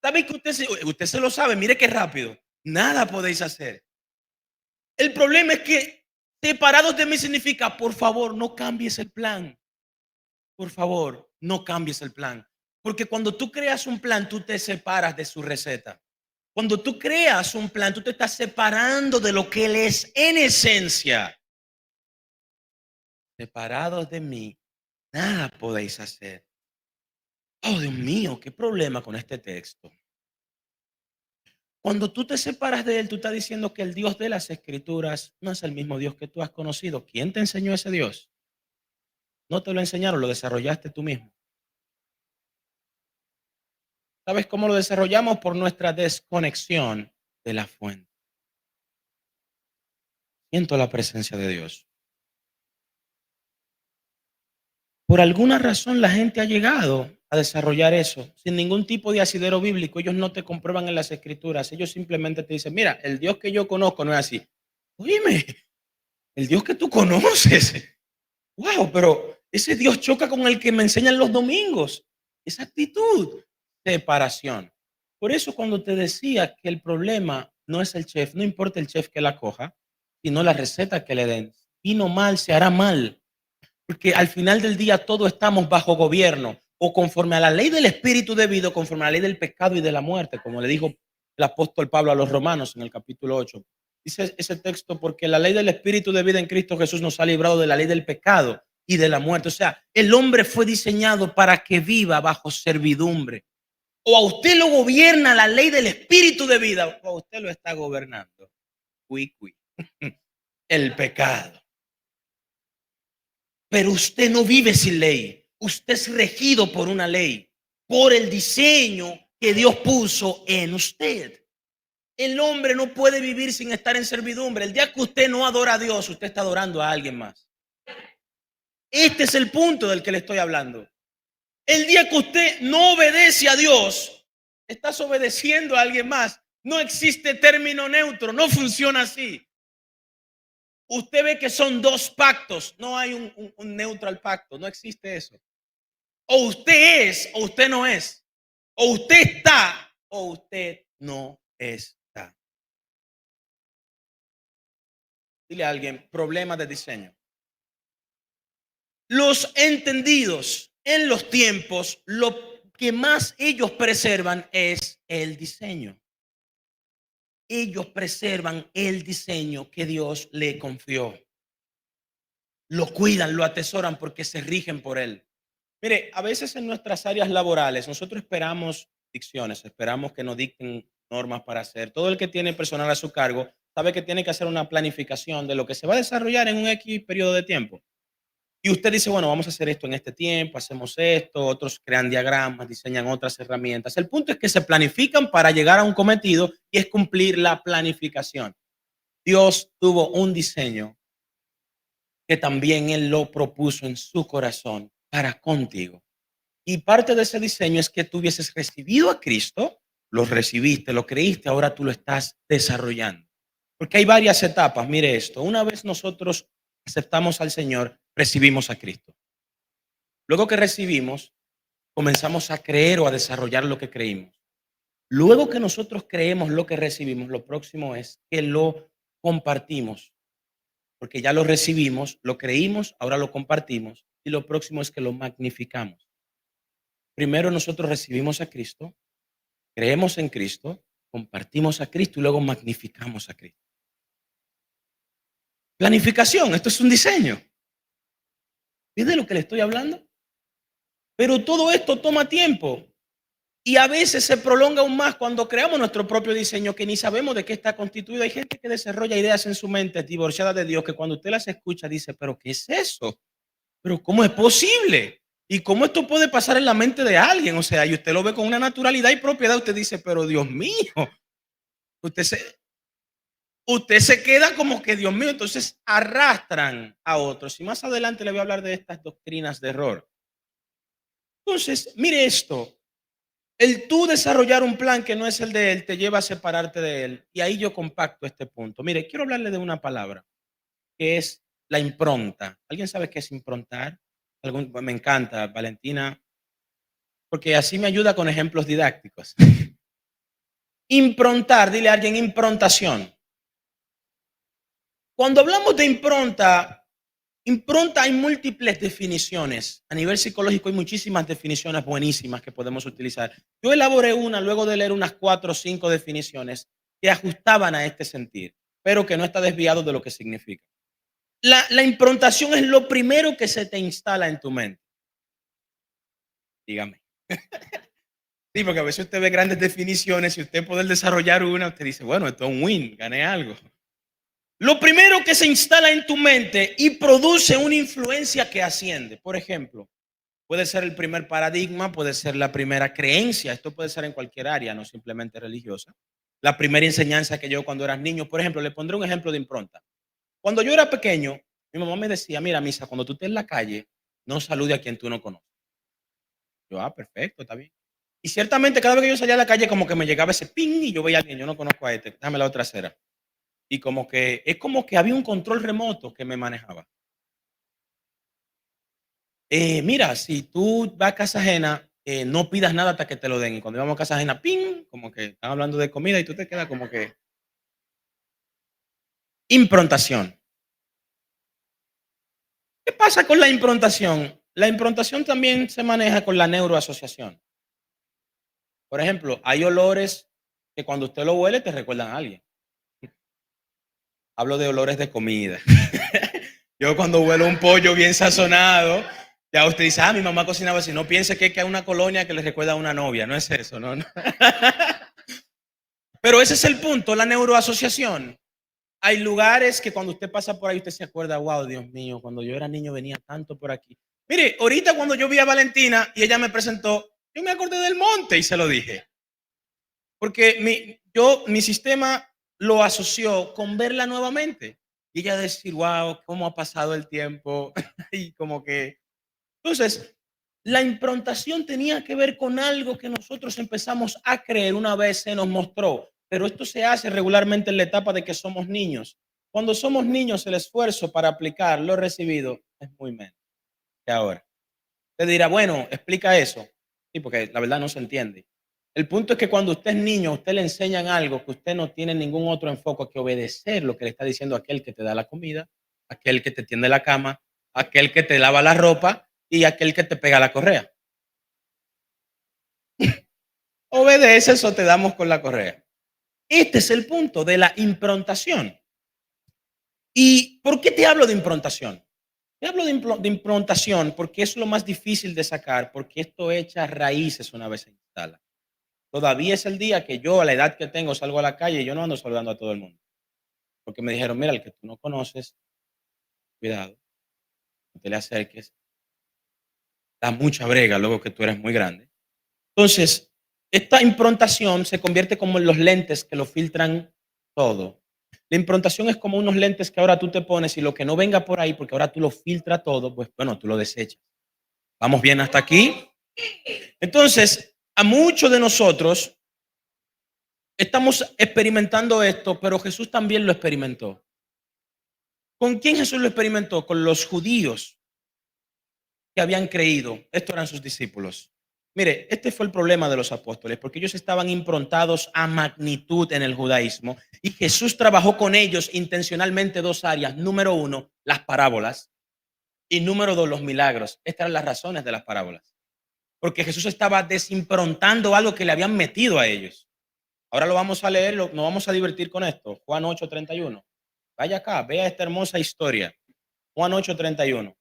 ¿Sabe que usted se lo sabe? Mire qué rápido. Nada podéis hacer. El problema es que separados de mí significa, por favor, no cambies el plan. Por favor, no cambies el plan. Porque cuando tú creas un plan, tú te separas de su receta. Cuando tú creas un plan, tú te estás separando de lo que Él es en esencia. Separados de mí, nada podéis hacer. Oh, Dios mío, qué problema con este texto. Cuando tú te separas de Él, tú estás diciendo que el Dios de las Escrituras no es el mismo Dios que tú has conocido. ¿Quién te enseñó ese Dios? No te lo enseñaron, lo desarrollaste tú mismo. ¿Sabes cómo lo desarrollamos? Por nuestra desconexión de la fuente. Siento la presencia de Dios. Por alguna razón la gente ha llegado a desarrollar eso sin ningún tipo de asidero bíblico. Ellos no te comprueban en las escrituras. Ellos simplemente te dicen, mira, el Dios que yo conozco no es así. Oíme, el Dios que tú conoces. Wow, pero ese Dios choca con el que me enseñan los domingos. Esa actitud, separación. Por eso cuando te decía que el problema no es el chef, no importa el chef que la coja, sino la receta que le den. Vino mal, se hará mal. Porque al final del día todos estamos bajo gobierno o conforme a la ley del espíritu de vida, conforme a la ley del pecado y de la muerte, como le dijo el apóstol Pablo a los romanos en el capítulo 8. Dice ese texto, porque la ley del espíritu de vida en Cristo Jesús nos ha librado de la ley del pecado y de la muerte. O sea, el hombre fue diseñado para que viva bajo servidumbre. O a usted lo gobierna la ley del espíritu de vida, o a usted lo está gobernando. El pecado. Pero usted no vive sin ley. Usted es regido por una ley, por el diseño que Dios puso en usted. El hombre no puede vivir sin estar en servidumbre. El día que usted no adora a Dios, usted está adorando a alguien más. Este es el punto del que le estoy hablando. El día que usted no obedece a Dios, estás obedeciendo a alguien más. No existe término neutro, no funciona así. Usted ve que son dos pactos, no hay un neutral pacto, no existe eso. O usted es o usted no es. O usted está o usted no está. Dile a alguien, problema de diseño. Los entendidos en los tiempos, lo que más ellos preservan es el diseño. Ellos preservan el diseño que Dios le confió. Lo cuidan, lo atesoran porque se rigen por él. Mire, a veces en nuestras áreas laborales nosotros esperamos dicciones, esperamos que nos dicten normas para hacer. Todo el que tiene personal a su cargo sabe que tiene que hacer una planificación de lo que se va a desarrollar en un X periodo de tiempo. Y usted dice, bueno, vamos a hacer esto en este tiempo, hacemos esto, otros crean diagramas, diseñan otras herramientas. El punto es que se planifican para llegar a un cometido y es cumplir la planificación. Dios tuvo un diseño que también Él lo propuso en su corazón para contigo. Y parte de ese diseño es que tú hubieses recibido a Cristo, lo recibiste, lo creíste, ahora tú lo estás desarrollando. Porque hay varias etapas. Mire esto, una vez nosotros aceptamos al Señor, recibimos a Cristo. Luego que recibimos, comenzamos a creer o a desarrollar lo que creímos. Luego que nosotros creemos lo que recibimos, lo próximo es que lo compartimos. Porque ya lo recibimos, lo creímos, ahora lo compartimos. Y lo próximo es que lo magnificamos. Primero nosotros recibimos a Cristo, creemos en Cristo, compartimos a Cristo y luego magnificamos a Cristo. Planificación, esto es un diseño. ¿Es de lo que le estoy hablando? Pero todo esto toma tiempo y a veces se prolonga aún más cuando creamos nuestro propio diseño que ni sabemos de qué está constituido. Hay gente que desarrolla ideas en su mente divorciadas de Dios que cuando usted las escucha dice, pero ¿qué es eso? ¿Pero cómo es posible? ¿Y cómo esto puede pasar en la mente de alguien? O sea, y usted lo ve con una naturalidad y propiedad, usted dice, pero Dios mío, usted se, usted se queda como que, Dios mío, entonces arrastran a otros. Y más adelante le voy a hablar de estas doctrinas de error. Entonces, mire esto, el tú desarrollar un plan que no es el de él te lleva a separarte de él. Y ahí yo compacto este punto. Mire, quiero hablarle de una palabra que es la impronta. ¿Alguien sabe qué es improntar? Me encanta, Valentina, porque así me ayuda con ejemplos didácticos. Improntar, dile a alguien improntación. Cuando hablamos de impronta, impronta hay múltiples definiciones. A nivel psicológico hay muchísimas definiciones buenísimas que podemos utilizar. Yo elaboré una luego de leer unas 4 o 5 definiciones que ajustaban a este sentir, pero que no está desviado de lo que significa. La improntación es lo primero que se te instala en tu mente. Dígame. Sí, porque a veces usted ve grandes definiciones y usted puede desarrollar una, usted dice, bueno, esto es un win, gané algo. Lo primero que se instala en tu mente y produce una influencia que asciende. Por ejemplo, puede ser el primer paradigma, puede ser la primera creencia. Esto puede ser en cualquier área, no simplemente religiosa. La primera enseñanza que yo cuando era niño, por ejemplo, le pondré un ejemplo de impronta. Cuando yo era pequeño, mi mamá me decía, mira, Misa, cuando tú estés en la calle, no salude a quien tú no conoces. Yo, perfecto, está bien. Y ciertamente cada vez que yo salía a la calle como que me llegaba ese ping y yo veía a alguien, yo no conozco a este, dame la otra acera. Y como que es como que había un control remoto que me manejaba. Mira, si tú vas a casa ajena, no pidas nada hasta que te lo den. Y cuando íbamos a casa ajena, ping, como que están hablando de comida y tú te quedas como que improntación. ¿Qué pasa con la improntación? La improntación también se maneja con la neuroasociación. Por ejemplo, hay olores que cuando usted lo huele te recuerdan a alguien. Hablo de olores de comida. Yo cuando huelo un pollo bien sazonado, ya usted dice, mi mamá cocinaba así. No piense que es una colonia que le recuerda a una novia. No es eso, no, no. Pero ese es el punto, la neuroasociación. Hay lugares que cuando usted pasa por ahí, usted se acuerda, wow, Dios mío, cuando yo era niño venía tanto por aquí. Mire, ahorita cuando yo vi a Valentina y ella me presentó, yo me acordé del monte y se lo dije. Porque mi sistema lo asoció con verla nuevamente. Y ella decir, wow, cómo ha pasado el tiempo. Y como que. Entonces, la improntación tenía que ver con algo que nosotros empezamos a creer una vez se nos mostró. Pero esto se hace regularmente en la etapa de que somos niños. Cuando somos niños, el esfuerzo para aplicar lo recibido es muy menos que ahora. Te dirá, bueno, explica eso. Sí, porque la verdad no se entiende. El punto es que cuando usted es niño, usted le enseñan algo que usted no tiene ningún otro enfoque que obedecer lo que le está diciendo aquel que te da la comida, aquel que te tiende la cama, aquel que te lava la ropa y aquel que te pega la correa. Obedece eso, te damos con la correa. Este es el punto de la improntación. ¿Y por qué te hablo de improntación? Te hablo de improntación porque es lo más difícil de sacar, porque esto echa raíces una vez se instala. Todavía es el día que yo, a la edad que tengo, salgo a la calle y yo no ando saludando a todo el mundo. Porque me dijeron, mira, el que tú no conoces, cuidado, no te le acerques, da mucha brega luego que tú eres muy grande. Entonces, esta improntación se convierte como en los lentes que lo filtran todo. La improntación es como unos lentes que ahora tú te pones y lo que no venga por ahí, porque ahora tú lo filtras todo, pues bueno, tú lo desechas. ¿Vamos bien hasta aquí? Entonces, a muchos de nosotros estamos experimentando esto, pero Jesús también lo experimentó. ¿Con quién Jesús lo experimentó? Con los judíos que habían creído. Estos eran sus discípulos. Mire, este fue el problema de los apóstoles, porque ellos estaban improntados a magnitud en el judaísmo y Jesús trabajó con ellos intencionalmente dos áreas. Número uno, las parábolas y número dos, los milagros. Estas eran las razones de las parábolas, porque Jesús estaba desimprontando algo que le habían metido a ellos. Ahora lo vamos a leer, nos vamos a divertir con esto. Juan 8:31. Vaya acá, vea esta hermosa historia. Juan 8:31.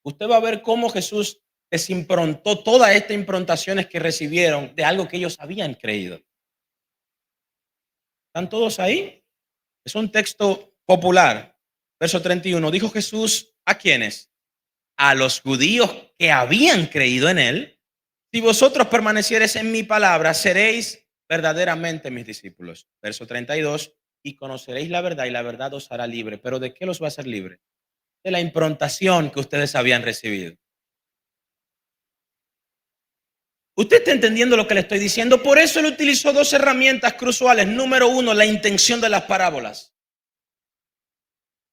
Usted va a ver cómo Jesús desimprontó todas estas improntaciones que recibieron de algo que ellos habían creído. ¿Están todos ahí? Es un texto popular. Verso 31. Dijo Jesús, ¿a quiénes? A los judíos que habían creído en él. Si vosotros permaneciereis en mi palabra, seréis verdaderamente mis discípulos. Verso 32. Y conoceréis la verdad y la verdad os hará libre. ¿Pero de qué los va a hacer libre? De la improntación que ustedes habían recibido. Usted está entendiendo lo que le estoy diciendo. Por eso él utilizó dos herramientas cruciales. Número uno, la intención de las parábolas.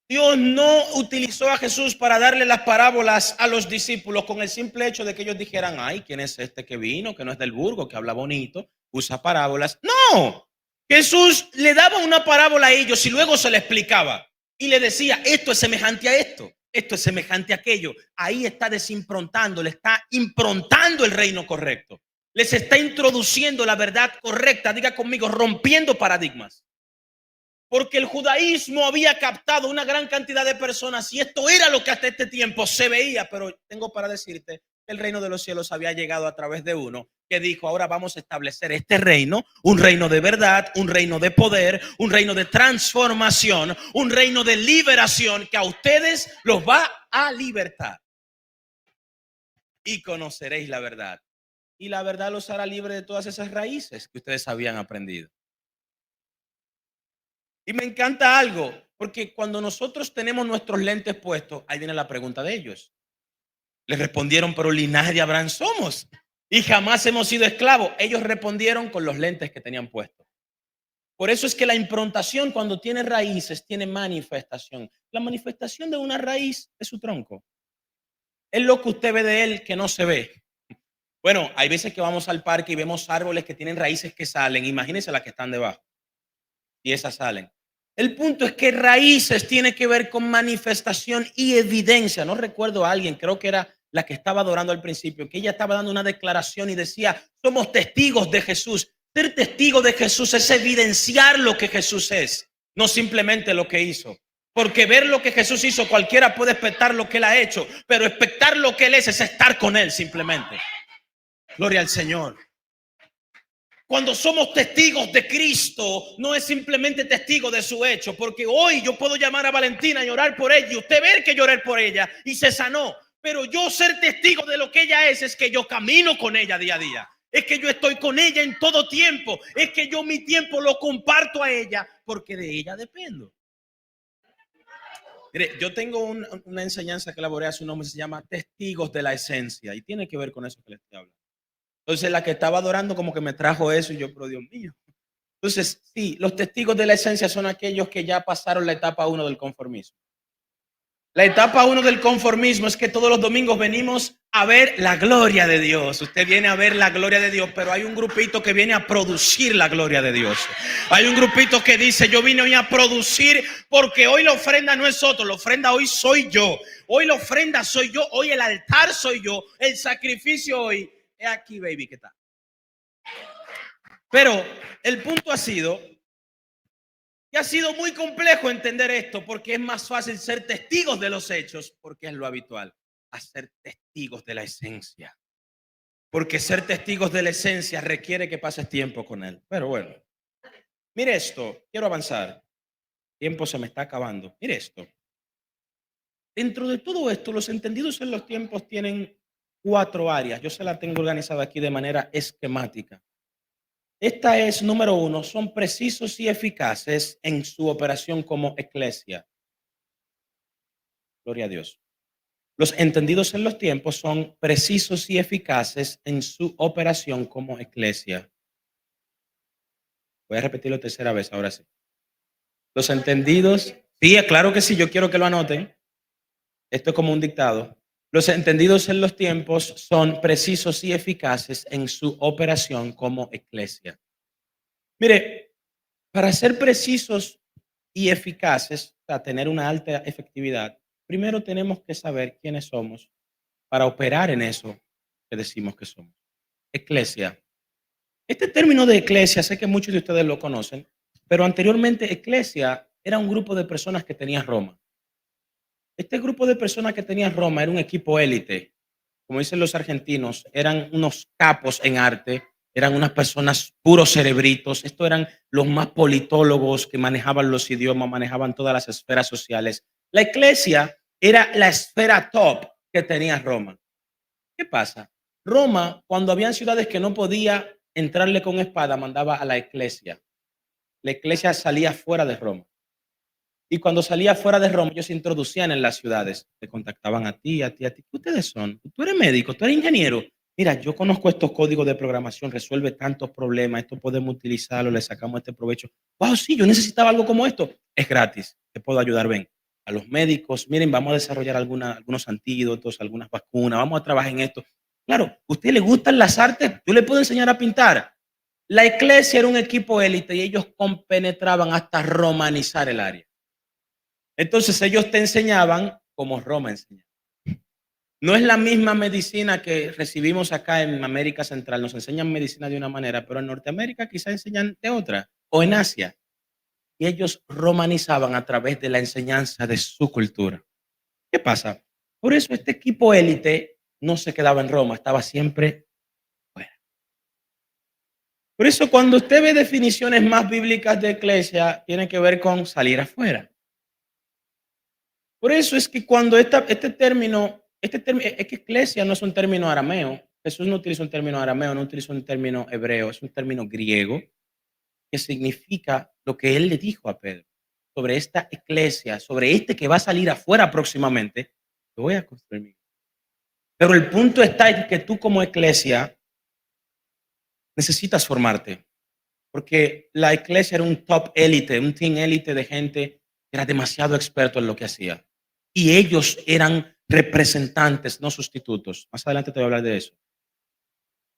Dios no utilizó a Jesús para darle las parábolas a los discípulos con el simple hecho de que ellos dijeran, ay, ¿quién es este que vino? Que no es del Burgo, que habla bonito, usa parábolas. No, Jesús le daba una parábola a ellos y luego se le explicaba y le decía, esto es semejante a esto, esto es semejante a aquello. Ahí está desimprontando, le está improntando el reino correcto. Les está introduciendo la verdad correcta, diga conmigo, rompiendo paradigmas. Porque el judaísmo había captado una gran cantidad de personas y esto era lo que hasta este tiempo se veía, pero tengo para decirte que el reino de los cielos había llegado a través de uno que dijo, ahora vamos a establecer este reino, un reino de verdad, un reino de poder, un reino de transformación, un reino de liberación que a ustedes los va a libertar. Y conoceréis la verdad. Y la verdad los hará libre de todas esas raíces que ustedes habían aprendido. Y me encanta algo, porque cuando nosotros tenemos nuestros lentes puestos, ahí viene la pregunta de ellos. Le respondieron, pero linaje de Abraham somos y jamás hemos sido esclavos. Ellos respondieron con los lentes que tenían puestos. Por eso es que la improntación, cuando tiene raíces, tiene manifestación. La manifestación de una raíz es su tronco. Es lo que usted ve de él que no se ve. Bueno, hay veces que vamos al parque y vemos árboles que tienen raíces que salen. Imagínense las que están debajo. Y esas salen. El punto es que raíces tiene que ver con manifestación y evidencia. No recuerdo a alguien, creo que era la que estaba adorando al principio, que ella estaba dando una declaración y decía, somos testigos de Jesús. Ser testigo de Jesús es evidenciar lo que Jesús es, no simplemente lo que hizo. Porque ver lo que Jesús hizo, cualquiera puede expectar lo que él ha hecho, pero expectar lo que él es estar con él simplemente. Gloria al Señor. Cuando somos testigos de Cristo, no es simplemente testigo de su hecho, porque hoy yo puedo llamar a Valentina y orar por ella y usted ver que lloré por ella y se sanó, pero yo ser testigo de lo que ella es que yo camino con ella día a día, es que yo estoy con ella en todo tiempo, es que yo mi tiempo lo comparto a ella porque de ella dependo. Mire, yo tengo una enseñanza que elaboré hace un nombre, se llama Testigos de la Esencia y tiene que ver con eso que les estoy hablando. Entonces la que estaba adorando como que me trajo eso y yo, pero Dios mío. Entonces, sí, los testigos de la esencia son aquellos que ya pasaron la etapa 1 del conformismo. La etapa 1 del conformismo es que todos los domingos venimos a ver la gloria de Dios. Usted viene a ver la gloria de Dios, pero hay un grupito que viene a producir la gloria de Dios. Hay un grupito que dice, yo vine hoy a producir porque hoy la ofrenda no es otro, la ofrenda hoy soy yo. Hoy la ofrenda soy yo, hoy el altar soy yo, el sacrificio hoy es aquí, baby, ¿qué tal? Pero el punto ha sido que ha sido muy complejo entender esto porque es más fácil ser testigos de los hechos, porque es lo habitual, a ser testigos de la esencia. Porque ser testigos de la esencia requiere que pases tiempo con él. Pero bueno, mire esto, quiero avanzar. Tiempo se me está acabando. Mire esto. Dentro de todo esto, los entendidos en los tiempos tienen 4 áreas. Yo se la tengo organizada aquí de manera esquemática. Esta es, número 1, son precisos y eficaces en su operación como iglesia. Gloria a Dios. Los entendidos en los tiempos son precisos y eficaces en su operación como iglesia. Voy a repetirlo tercera vez, ahora sí. Los entendidos, sí, claro que sí, yo quiero que lo anoten. Esto es como un dictado. Los entendidos en los tiempos son precisos y eficaces en su operación como iglesia. Mire, para ser precisos y eficaces, para tener una alta efectividad, primero tenemos que saber quiénes somos para operar en eso que decimos que somos. Iglesia. Este término de iglesia, sé que muchos de ustedes lo conocen, pero anteriormente iglesia era un grupo de personas que tenía Roma. Este grupo de personas que tenía Roma era un equipo élite. Como dicen los argentinos, eran unos capos en arte, eran unas personas puros cerebritos. Estos eran los más politólogos que manejaban los idiomas, manejaban todas las esferas sociales. La iglesia era la esfera top que tenía Roma. ¿Qué pasa? Roma, cuando habían ciudades que no podía entrarle con espada, mandaba a la iglesia. La iglesia salía fuera de Roma. Y cuando salía fuera de Roma, ellos se introducían en las ciudades. Te contactaban a ti, a ti, a ti. ¿Qué ustedes son? Tú eres médico, tú eres ingeniero. Mira, yo conozco estos códigos de programación, resuelve tantos problemas, esto podemos utilizarlo, le sacamos este provecho. Wow, sí, yo necesitaba algo como esto. Es gratis, te puedo ayudar, ven. A los médicos, miren, vamos a desarrollar algunos antídotos, algunas vacunas, vamos a trabajar en esto. Claro, ¿a usted le gustan las artes? Yo le puedo enseñar a pintar. La iglesia era un equipo élite y ellos compenetraban hasta romanizar el área. Entonces ellos te enseñaban como Roma enseñaba. No es la misma medicina que recibimos acá en América Central. Nos enseñan medicina de una manera, pero en Norteamérica quizá enseñan de otra, o en Asia. Y ellos romanizaban a través de la enseñanza de su cultura. ¿Qué pasa? Por eso este equipo élite no se quedaba en Roma, estaba siempre fuera. Por eso cuando usted ve definiciones más bíblicas de iglesia, tiene que ver con salir afuera. Por eso es que cuando este término, es que iglesia no es un término arameo. Jesús no utiliza un término arameo, no utiliza un término hebreo, es un término griego que significa lo que él le dijo a Pedro sobre esta iglesia, sobre este que va a salir afuera próximamente. Lo voy a construir. Pero el punto está en que tú como iglesia necesitas formarte, porque la iglesia era un top élite, un team élite de gente que era demasiado experto en lo que hacía. Y ellos eran representantes, no sustitutos. Más adelante te voy a hablar de eso.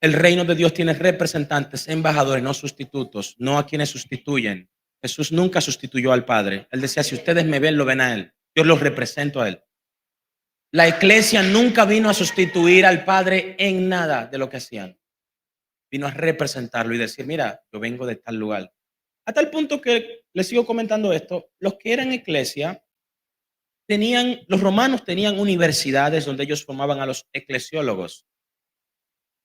El reino de Dios tiene representantes, embajadores, no sustitutos, no a quienes sustituyen. Jesús nunca sustituyó al Padre. Él decía, si ustedes me ven, lo ven a Él. Yo los represento a Él. La iglesia nunca vino a sustituir al Padre en nada de lo que hacían. Vino a representarlo y decir, mira, yo vengo de tal lugar. A tal punto que les sigo comentando esto, los que eran iglesia los romanos tenían universidades donde ellos formaban a los eclesiólogos,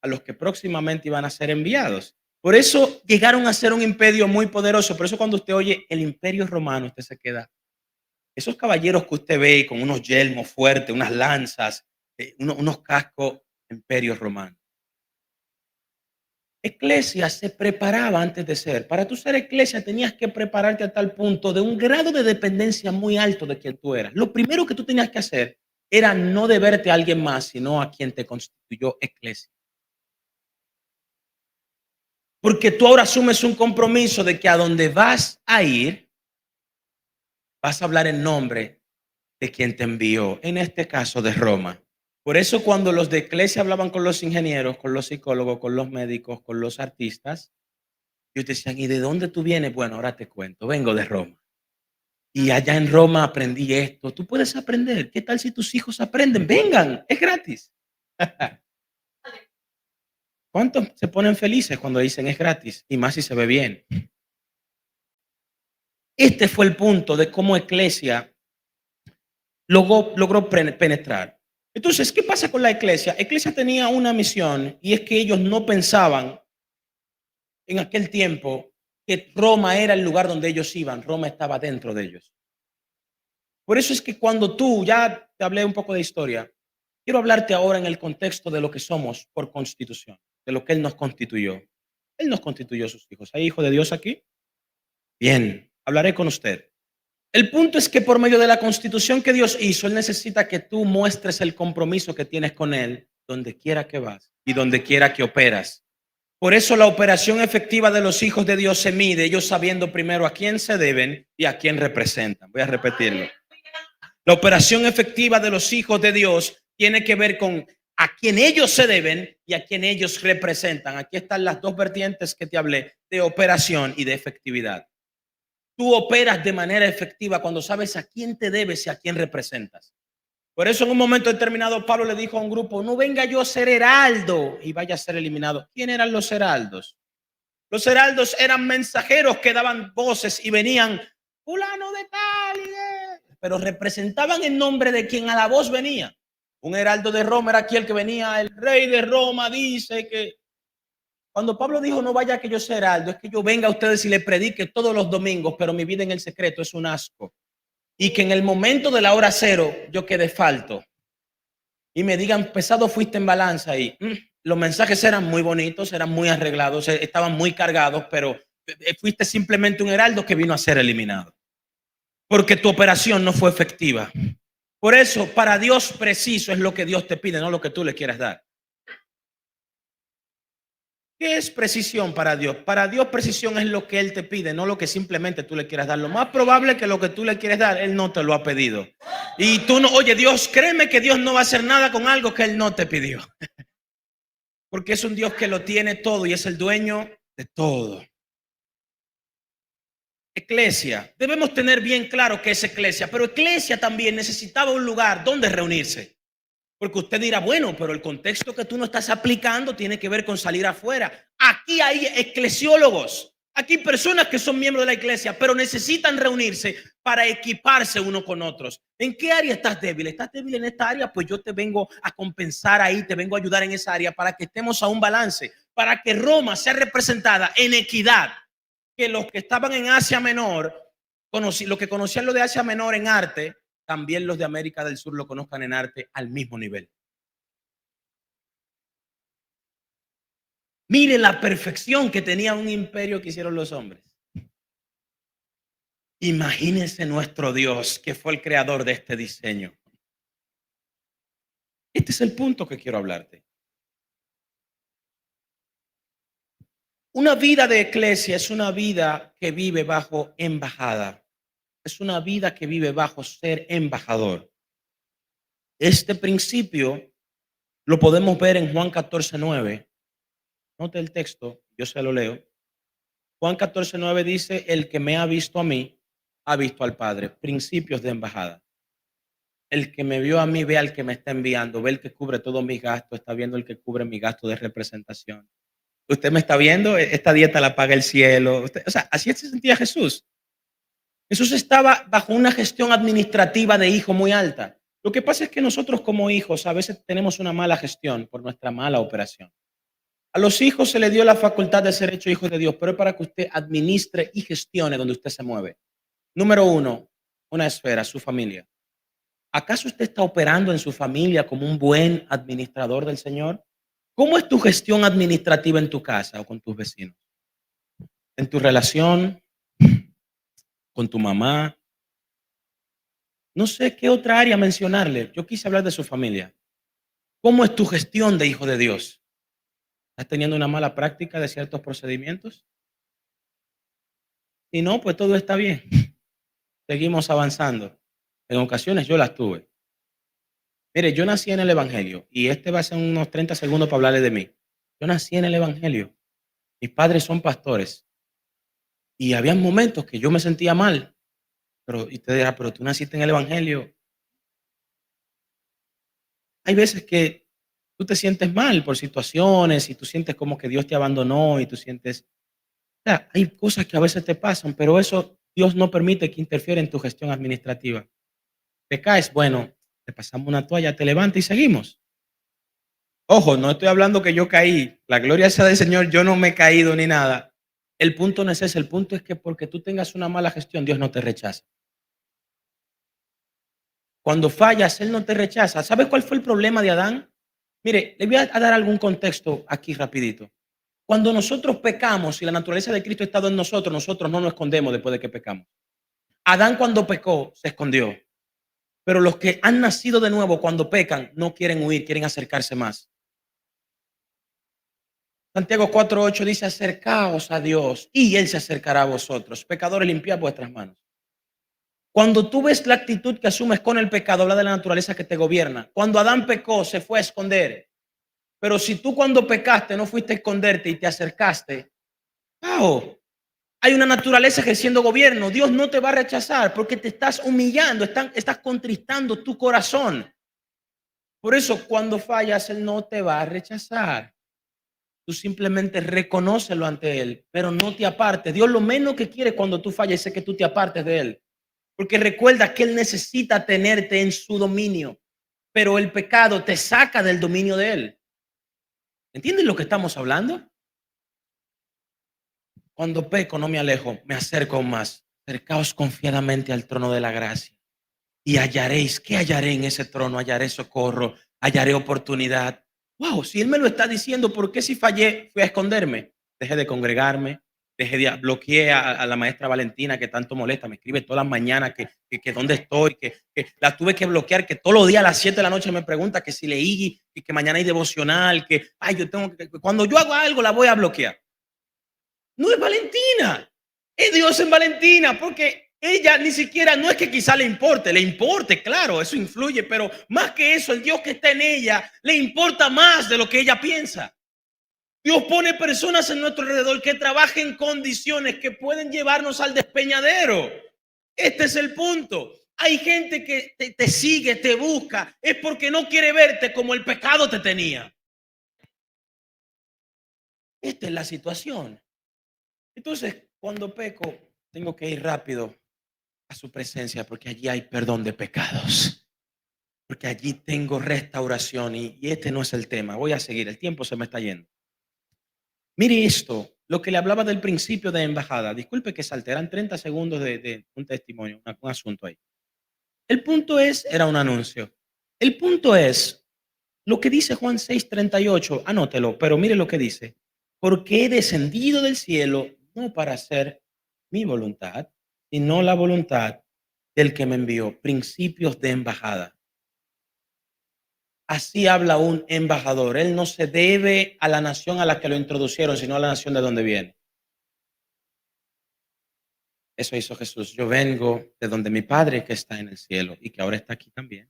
a los que próximamente iban a ser enviados. Por eso llegaron a ser un imperio muy poderoso. Por eso cuando usted oye el imperio romano, usted se queda. Esos caballeros que usted ve con unos yelmos fuertes, unas lanzas, unos cascos, imperio romano. Iglesia se preparaba antes de ser. Para tú ser iglesia tenías que prepararte a tal punto de un grado de dependencia muy alto de quien tú eras. Lo primero que tú tenías que hacer era no deberte a alguien más, sino a quien te constituyó iglesia. Porque tú ahora asumes un compromiso de que a donde vas a ir, vas a hablar en nombre de quien te envió, en este caso de Roma. Por eso cuando los de iglesia hablaban con los ingenieros, con los psicólogos, con los médicos, con los artistas, ellos decían, ¿y de dónde tú vienes? Bueno, ahora te cuento, vengo de Roma. Y allá en Roma aprendí esto. Tú puedes aprender. ¿Qué tal si tus hijos aprenden? Vengan, es gratis. ¿Cuántos se ponen felices cuando dicen es gratis? Y más si se ve bien. Este fue el punto de cómo Iglesia logró penetrar. Entonces, ¿qué pasa con la Iglesia? Iglesia tenía una misión y es que ellos no pensaban en aquel tiempo que Roma era el lugar donde ellos iban. Roma estaba dentro de ellos. Por eso es que cuando tú, ya te hablé un poco de historia, quiero hablarte ahora en el contexto de lo que somos por constitución, de lo que Él nos constituyó. Él nos constituyó sus hijos. ¿Hay hijo de Dios aquí? Bien, hablaré con usted. El punto es que por medio de la constitución que Dios hizo, Él necesita que tú muestres el compromiso que tienes con Él, donde quiera que vas y donde quiera que operas. Por eso la operación efectiva de los hijos de Dios se mide, ellos sabiendo primero a quién se deben y a quién representan. Voy a repetirlo. La operación efectiva de los hijos de Dios tiene que ver con a quién ellos se deben y a quién ellos representan. Aquí están las dos vertientes que te hablé de operación y de efectividad. Tú operas de manera efectiva cuando sabes a quién te debes y a quién representas. Por eso en un momento determinado Pablo le dijo a un grupo, no venga yo a ser heraldo y vaya a ser eliminado. ¿Quién eran los heraldos? Los heraldos eran mensajeros que daban voces y venían, fulano de tal y de... pero representaban en nombre de quien a la voz venía. Un heraldo de Roma era aquel que venía, el rey de Roma dice que... Cuando Pablo dijo, no vaya que yo sea heraldo, es que yo venga a ustedes y le predique todos los domingos, pero mi vida en el secreto es un asco. Y que en el momento de la hora cero yo quede falto. Y me digan, pesado fuiste en balanza y los mensajes eran muy bonitos, eran muy arreglados, estaban muy cargados, pero fuiste simplemente un heraldo que vino a ser eliminado. Porque tu operación no fue efectiva. Por eso, para Dios preciso es lo que Dios te pide, no lo que tú le quieras dar. ¿Qué es precisión para Dios? Para Dios precisión es lo que Él te pide, no lo que simplemente tú le quieras dar. Lo más probable que lo que tú le quieres dar, Él no te lo ha pedido. Y tú no, oye Dios, créeme que Dios no va a hacer nada con algo que Él no te pidió. Porque es un Dios que lo tiene todo y es el dueño de todo. Iglesia, debemos tener bien claro qué es iglesia, pero iglesia también necesitaba un lugar donde reunirse. Porque usted dirá, bueno, pero el contexto que tú no estás aplicando tiene que ver con salir afuera. Aquí hay eclesiólogos, aquí hay personas que son miembros de la iglesia, pero necesitan reunirse para equiparse uno con otros. ¿En qué área estás débil? ¿Estás débil en esta área? Pues yo te vengo a compensar ahí, te vengo a ayudar en esa área para que estemos a un balance, para que Roma sea representada en equidad. Que los que estaban en Asia Menor, los que conocían lo de Asia Menor en arte, también los de América del Sur lo conozcan en arte al mismo nivel. Mire la perfección que tenía un imperio que hicieron los hombres. Imagínense nuestro Dios, que fue el creador de este diseño. Este es el punto que quiero hablarte. Una vida de iglesia es una vida que vive bajo embajada. Es una vida que vive bajo ser embajador. Este principio lo podemos ver en Juan 14:9. Note el texto, yo se lo leo. Juan 14:9 dice: el que me ha visto a mí, ha visto al Padre. Principios de embajada. El que me vio a mí ve al que me está enviando, ve el que cubre todos mis gastos, está viendo el que cubre mi gasto de representación. Usted me está viendo, esta dieta la paga el cielo. O sea, así se sentía Jesús. Jesús estaba bajo una gestión administrativa de hijo muy alta. Lo que pasa es que nosotros como hijos a veces tenemos una mala gestión por nuestra mala operación. A los hijos se les dio la facultad de ser hechos hijos de Dios, pero es para que usted administre y gestione donde usted se mueve. Número uno, una esfera, su familia. ¿Acaso usted está operando en su familia como un buen administrador del Señor? ¿Cómo es tu gestión administrativa en tu casa o con tus vecinos? En tu relación con tu mamá. No sé qué otra área mencionarle. Yo quise hablar de su familia. ¿Cómo es tu gestión de hijo de Dios? ¿Estás teniendo una mala práctica de ciertos procedimientos? Si no, pues todo está bien. Seguimos avanzando. En ocasiones yo las tuve. Mire, yo nací en el Evangelio y este va a ser unos 30 segundos para hablarle de mí. Yo nací en el Evangelio. Mis padres son pastores y había momentos que yo me sentía mal. Pero, y te dirá, pero tú naciste en el Evangelio. Hay veces que tú te sientes mal por situaciones y tú sientes como que Dios te abandonó y tú sientes, o sea, hay cosas que a veces te pasan, pero eso Dios no permite que interfiera en tu gestión administrativa. Te caes, bueno, te pasamos una toalla, te levantas y seguimos. Ojo, no estoy hablando que yo caí. La gloria sea del Señor, yo no me he caído ni nada. El punto no es ese, el punto es que porque tú tengas una mala gestión, Dios no te rechaza. Cuando fallas, Él no te rechaza. ¿Sabes cuál fue el problema de Adán? Mire, le voy a dar algún contexto aquí rapidito. Cuando nosotros pecamos y la naturaleza de Cristo ha estado en nosotros, nosotros no nos escondemos después de que pecamos. Adán cuando pecó se escondió, pero los que han nacido de nuevo cuando pecan no quieren huir, quieren acercarse más. Santiago 4:8 dice: acercaos a Dios y Él se acercará a vosotros. Pecadores, limpiad vuestras manos. Cuando tú ves la actitud que asumes con el pecado, habla de la naturaleza que te gobierna. Cuando Adán pecó, se fue a esconder. Pero si tú cuando pecaste no fuiste a esconderte y te acercaste, wow, hay una naturaleza ejerciendo gobierno. Dios no te va a rechazar porque te estás humillando, estás contristando tu corazón. Por eso cuando fallas, Él no te va a rechazar. Tú simplemente reconócelo ante Él, pero no te apartes. Dios lo menos que quiere cuando tú falles es que tú te apartes de Él. Porque recuerda que Él necesita tenerte en su dominio, pero el pecado te saca del dominio de Él. ¿Entienden lo que estamos hablando? Cuando peco no me alejo, me acerco más. Acercaos confiadamente al trono de la gracia y hallaréis. ¿Qué hallaré en ese trono? Hallaré socorro, hallaré oportunidad. Wow, si Él me lo está diciendo, ¿por qué si fallé fui a esconderme? Dejé de congregarme, bloqueé a la maestra Valentina que tanto molesta, me escribe todas las mañanas que dónde estoy, que la tuve que bloquear, que todos los días a las 7 de la noche me pregunta que si leí, que mañana hay devocional, que ay, yo tengo que, cuando yo hago algo la voy a bloquear. No es Valentina, es Dios en Valentina, porque ella ni siquiera, no es que quizá le importe, claro, eso influye, pero más que eso, el Dios que está en ella le importa más de lo que ella piensa. Dios pone personas en nuestro alrededor que trabajen en condiciones que pueden llevarnos al despeñadero. Este es el punto. Hay gente que te sigue, te busca, es porque no quiere verte como el pecado te tenía. Esta es la situación. Entonces, cuando peco, tengo que ir rápido a su presencia porque allí hay perdón de pecados. Porque allí tengo restauración y este no es el tema. Voy a seguir, el tiempo se me está yendo. Mire esto, lo que le hablaba del principio de embajada. Disculpe que se alteran 30 segundos de un testimonio, un asunto ahí. El punto es, era un anuncio. El punto es, lo que dice Juan 6:38, anótelo, pero mire lo que dice. Porque he descendido del cielo no para hacer mi voluntad, sino la voluntad del que me envió. Principios de embajada. Así habla un embajador. Él no se debe a la nación a la que lo introducieron, sino a la nación de donde viene. Eso hizo Jesús. Yo vengo de donde mi Padre que está en el cielo y que ahora está aquí también.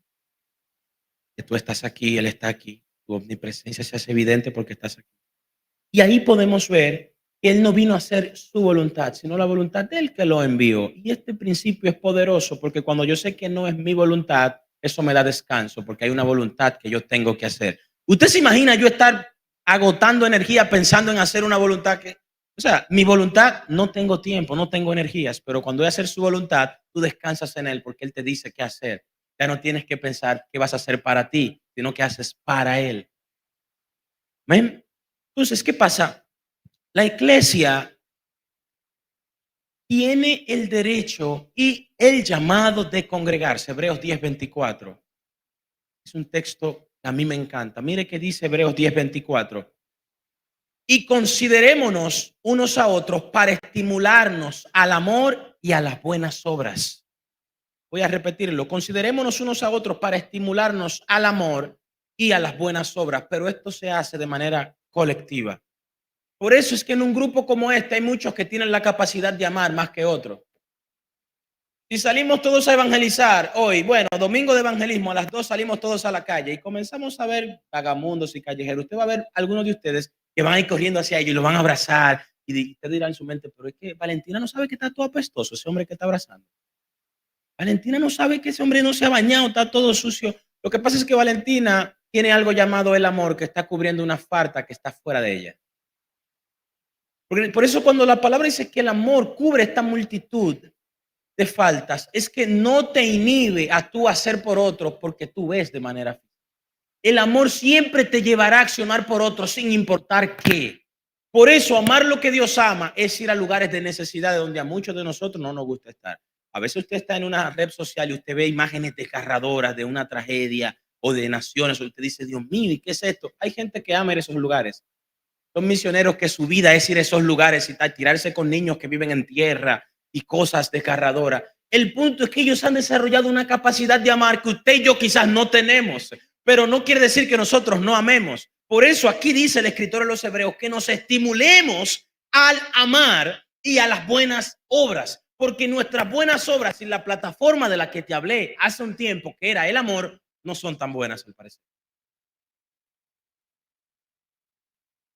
Que tú estás aquí, Él está aquí. Tu omnipresencia se hace evidente porque estás aquí. Y ahí podemos ver que Él no vino a hacer su voluntad, sino la voluntad del que lo envió. Y este principio es poderoso porque cuando yo sé que no es mi voluntad, eso me da descanso porque hay una voluntad que yo tengo que hacer. ¿Usted se imagina yo estar agotando energía pensando en hacer una voluntad que, o sea, mi voluntad no tengo tiempo, no tengo energías, pero cuando voy a hacer su voluntad, tú descansas en Él porque Él te dice qué hacer. Ya no tienes que pensar qué vas a hacer para ti, sino qué haces para Él. ¿Ven? Entonces, ¿qué pasa? La iglesia tiene el derecho y el llamado de congregarse. Hebreos 10:24. Es un texto que a mí me encanta. Mire qué dice Hebreos 10:24. Y considerémonos unos a otros para estimularnos al amor y a las buenas obras. Voy a repetirlo. Considerémonos unos a otros para estimularnos al amor y a las buenas obras, pero esto se hace de manera colectiva. Por eso es que en un grupo como este hay muchos que tienen la capacidad de amar más que otros. Si salimos todos a evangelizar hoy, bueno, domingo de evangelismo, a las 2 salimos todos a la calle y comenzamos a ver vagamundos y callejeros. Usted va a ver algunos de ustedes que van a ir corriendo hacia ellos y lo van a abrazar. Y usted dirá en su mente, pero es que Valentina no sabe que está todo apestoso, ese hombre que está abrazando. Valentina no sabe que ese hombre no se ha bañado, está todo sucio. Lo que pasa es que Valentina tiene algo llamado el amor que está cubriendo una falta que está fuera de ella. Por eso cuando la palabra dice que el amor cubre esta multitud de faltas, es que no te inhibe a tú hacer por otros porque tú ves de manera física. El amor siempre te llevará a accionar por otros sin importar qué. Por eso amar lo que Dios ama es ir a lugares de necesidad donde a muchos de nosotros no nos gusta estar. A veces usted está en una red social y usted ve imágenes desgarradoras de una tragedia o de naciones, o usted dice, Dios mío, ¿y qué es esto? Hay gente que ama esos lugares. Son misioneros que su vida es ir a esos lugares y tal, tirarse con niños que viven en tierra y cosas desgarradoras. El punto es que ellos han desarrollado una capacidad de amar que usted y yo quizás no tenemos, pero no quiere decir que nosotros no amemos. Por eso aquí dice el escritor de los Hebreos que nos estimulemos al amar y a las buenas obras, porque nuestras buenas obras y la plataforma de la que te hablé hace un tiempo, que era el amor, no son tan buenas al parecer.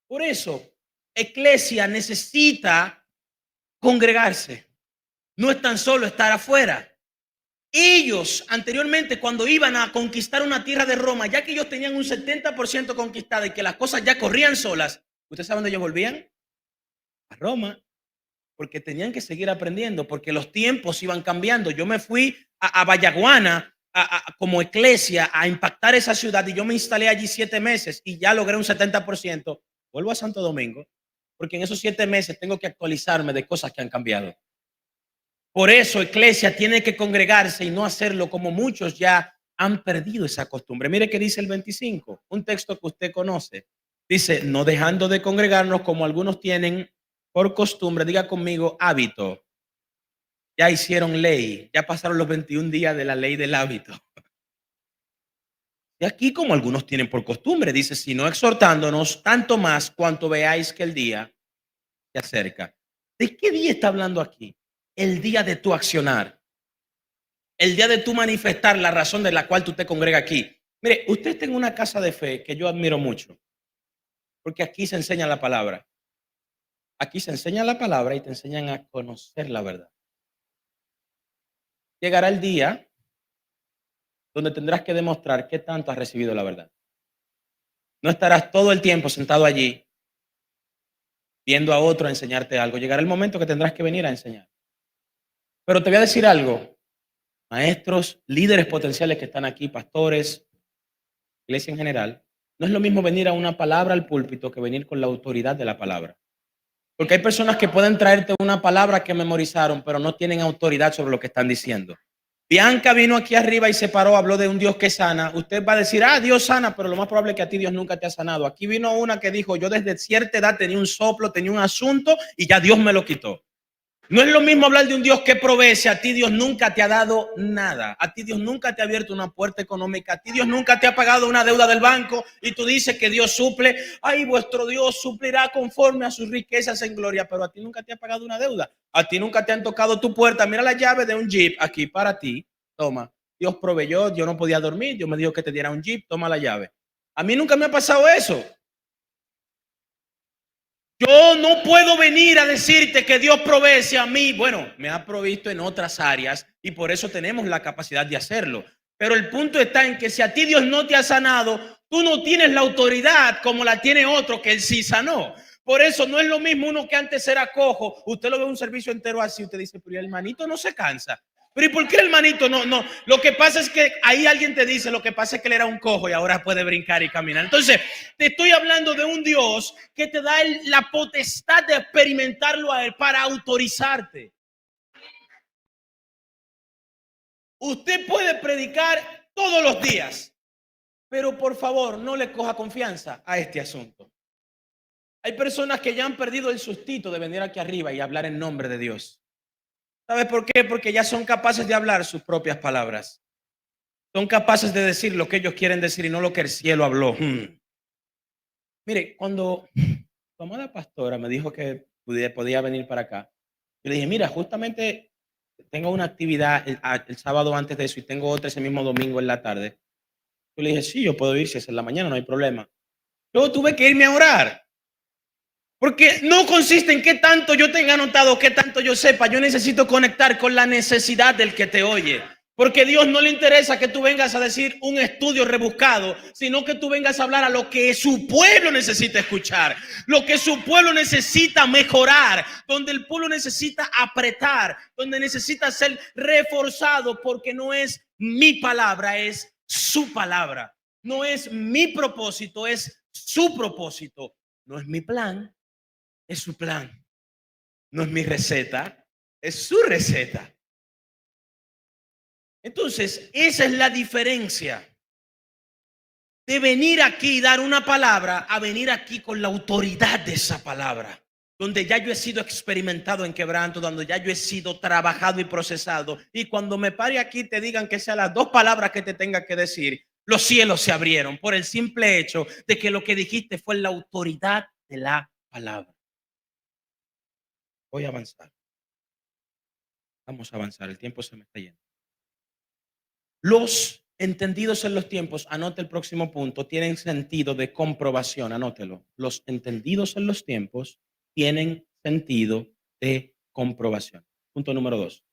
Por eso, Iglesia necesita congregarse. No es tan solo estar afuera. Ellos anteriormente, cuando iban a conquistar una tierra de Roma, ya que ellos tenían un 70% conquistada y que las cosas ya corrían solas, ¿ustedes saben dónde ellos volvían? A Roma, porque tenían que seguir aprendiendo, porque los tiempos iban cambiando. Yo me fui a Vallaguana como iglesia a impactar esa ciudad y yo me instalé allí 7 meses y ya logré un 70%. Vuelvo a Santo Domingo, porque en esos 7 meses tengo que actualizarme de cosas que han cambiado. Por eso, iglesia tiene que congregarse y no hacerlo como muchos ya han perdido esa costumbre. Mire qué dice el 25, un texto que usted conoce. Dice, no dejando de congregarnos como algunos tienen por costumbre, diga conmigo, hábito. Ya hicieron ley, ya pasaron los 21 días de la ley del hábito. Y aquí como algunos tienen por costumbre, dice, sino exhortándonos tanto más cuanto veáis que el día se acerca. ¿De qué día está hablando aquí? El día de tu accionar. El día de tu manifestar la razón de la cual tú te congregas aquí. Mire, usted está en una casa de fe que yo admiro mucho, porque aquí se enseña la palabra. Aquí se enseña la palabra y te enseñan a conocer la verdad. Llegará el día donde tendrás que demostrar qué tanto has recibido la verdad. No estarás todo el tiempo sentado allí viendo a otro a enseñarte algo. Llegará el momento que tendrás que venir a enseñar. Pero te voy a decir algo, maestros, líderes potenciales que están aquí, pastores, iglesia en general, no es lo mismo venir a una palabra al púlpito que venir con la autoridad de la palabra. Porque hay personas que pueden traerte una palabra que memorizaron, pero no tienen autoridad sobre lo que están diciendo. Bianca vino aquí arriba y se paró, habló de un Dios que sana. Usted va a decir, Dios sana, pero lo más probable es que a ti Dios nunca te ha sanado. Aquí vino una que dijo, yo desde cierta edad tenía un soplo, tenía un asunto y ya Dios me lo quitó. No es lo mismo hablar de un Dios que provee si a ti Dios nunca te ha dado nada. A ti Dios nunca te ha abierto una puerta económica. A ti Dios nunca te ha pagado una deuda del banco y tú dices que Dios suple. Ay, vuestro Dios suplirá conforme a sus riquezas en gloria, pero a ti nunca te ha pagado una deuda. A ti nunca te han tocado tu puerta. Mira la llave de un Jeep aquí para ti. Toma. Dios proveyó, yo no podía dormir, Dios me dijo que te diera un Jeep, toma la llave. A mí nunca me ha pasado eso. Yo no puedo venir a decirte que Dios provee si a mí, bueno, me ha provisto en otras áreas y por eso tenemos la capacidad de hacerlo. Pero el punto está en que si a ti Dios no te ha sanado, tú no tienes la autoridad como la tiene otro que él sí sanó. Por eso no es lo mismo uno que antes era cojo. Usted lo ve un servicio entero así, usted dice, pero el hermanito no se cansa. Pero ¿y por qué el hermanito no? No, lo que pasa es que ahí alguien te dice, lo que pasa es que él era un cojo y ahora puede brincar y caminar. Entonces, te estoy hablando de un Dios que te da la potestad de experimentarlo a él para autorizarte. Usted puede predicar todos los días, pero por favor, no le coja confianza a este asunto. Hay personas que ya han perdido el sustito de venir aquí arriba y hablar en nombre de Dios. ¿Sabe por qué? Porque ya son capaces de hablar sus propias palabras. Son capaces de decir lo que ellos quieren decir y no lo que el cielo habló. Mire, cuando tu amada pastora me dijo que podía venir para acá, yo le dije, mira, justamente tengo una actividad el sábado antes de eso y tengo otra ese mismo domingo en la tarde. Yo le dije, sí, yo puedo ir si es en la mañana, no hay problema. Luego tuve que irme a orar. Porque no consiste en qué tanto yo tenga anotado, qué tanto yo sepa. Yo necesito conectar con la necesidad del que te oye. Porque a Dios no le interesa que tú vengas a decir un estudio rebuscado, sino que tú vengas a hablar a lo que su pueblo necesita escuchar, lo que su pueblo necesita mejorar, donde el pueblo necesita apretar, donde necesita ser reforzado, porque no es mi palabra, es su palabra. No es mi propósito, es su propósito. No es mi plan, es su plan. No es mi receta, es su receta. Entonces, esa es la diferencia de venir aquí y dar una palabra a venir aquí con la autoridad de esa palabra, donde ya yo he sido experimentado en quebranto, donde ya yo he sido trabajado y procesado. Y cuando me pare aquí te digan que sean las dos palabras que te tenga que decir, los cielos se abrieron por el simple hecho de que lo que dijiste fue la autoridad de la palabra. Voy a avanzar. Vamos a avanzar, el tiempo se me está yendo. Los entendidos en los tiempos, anote el próximo punto, tienen sentido de comprobación, anótelo. Los entendidos en los tiempos tienen sentido de comprobación. Punto número 2.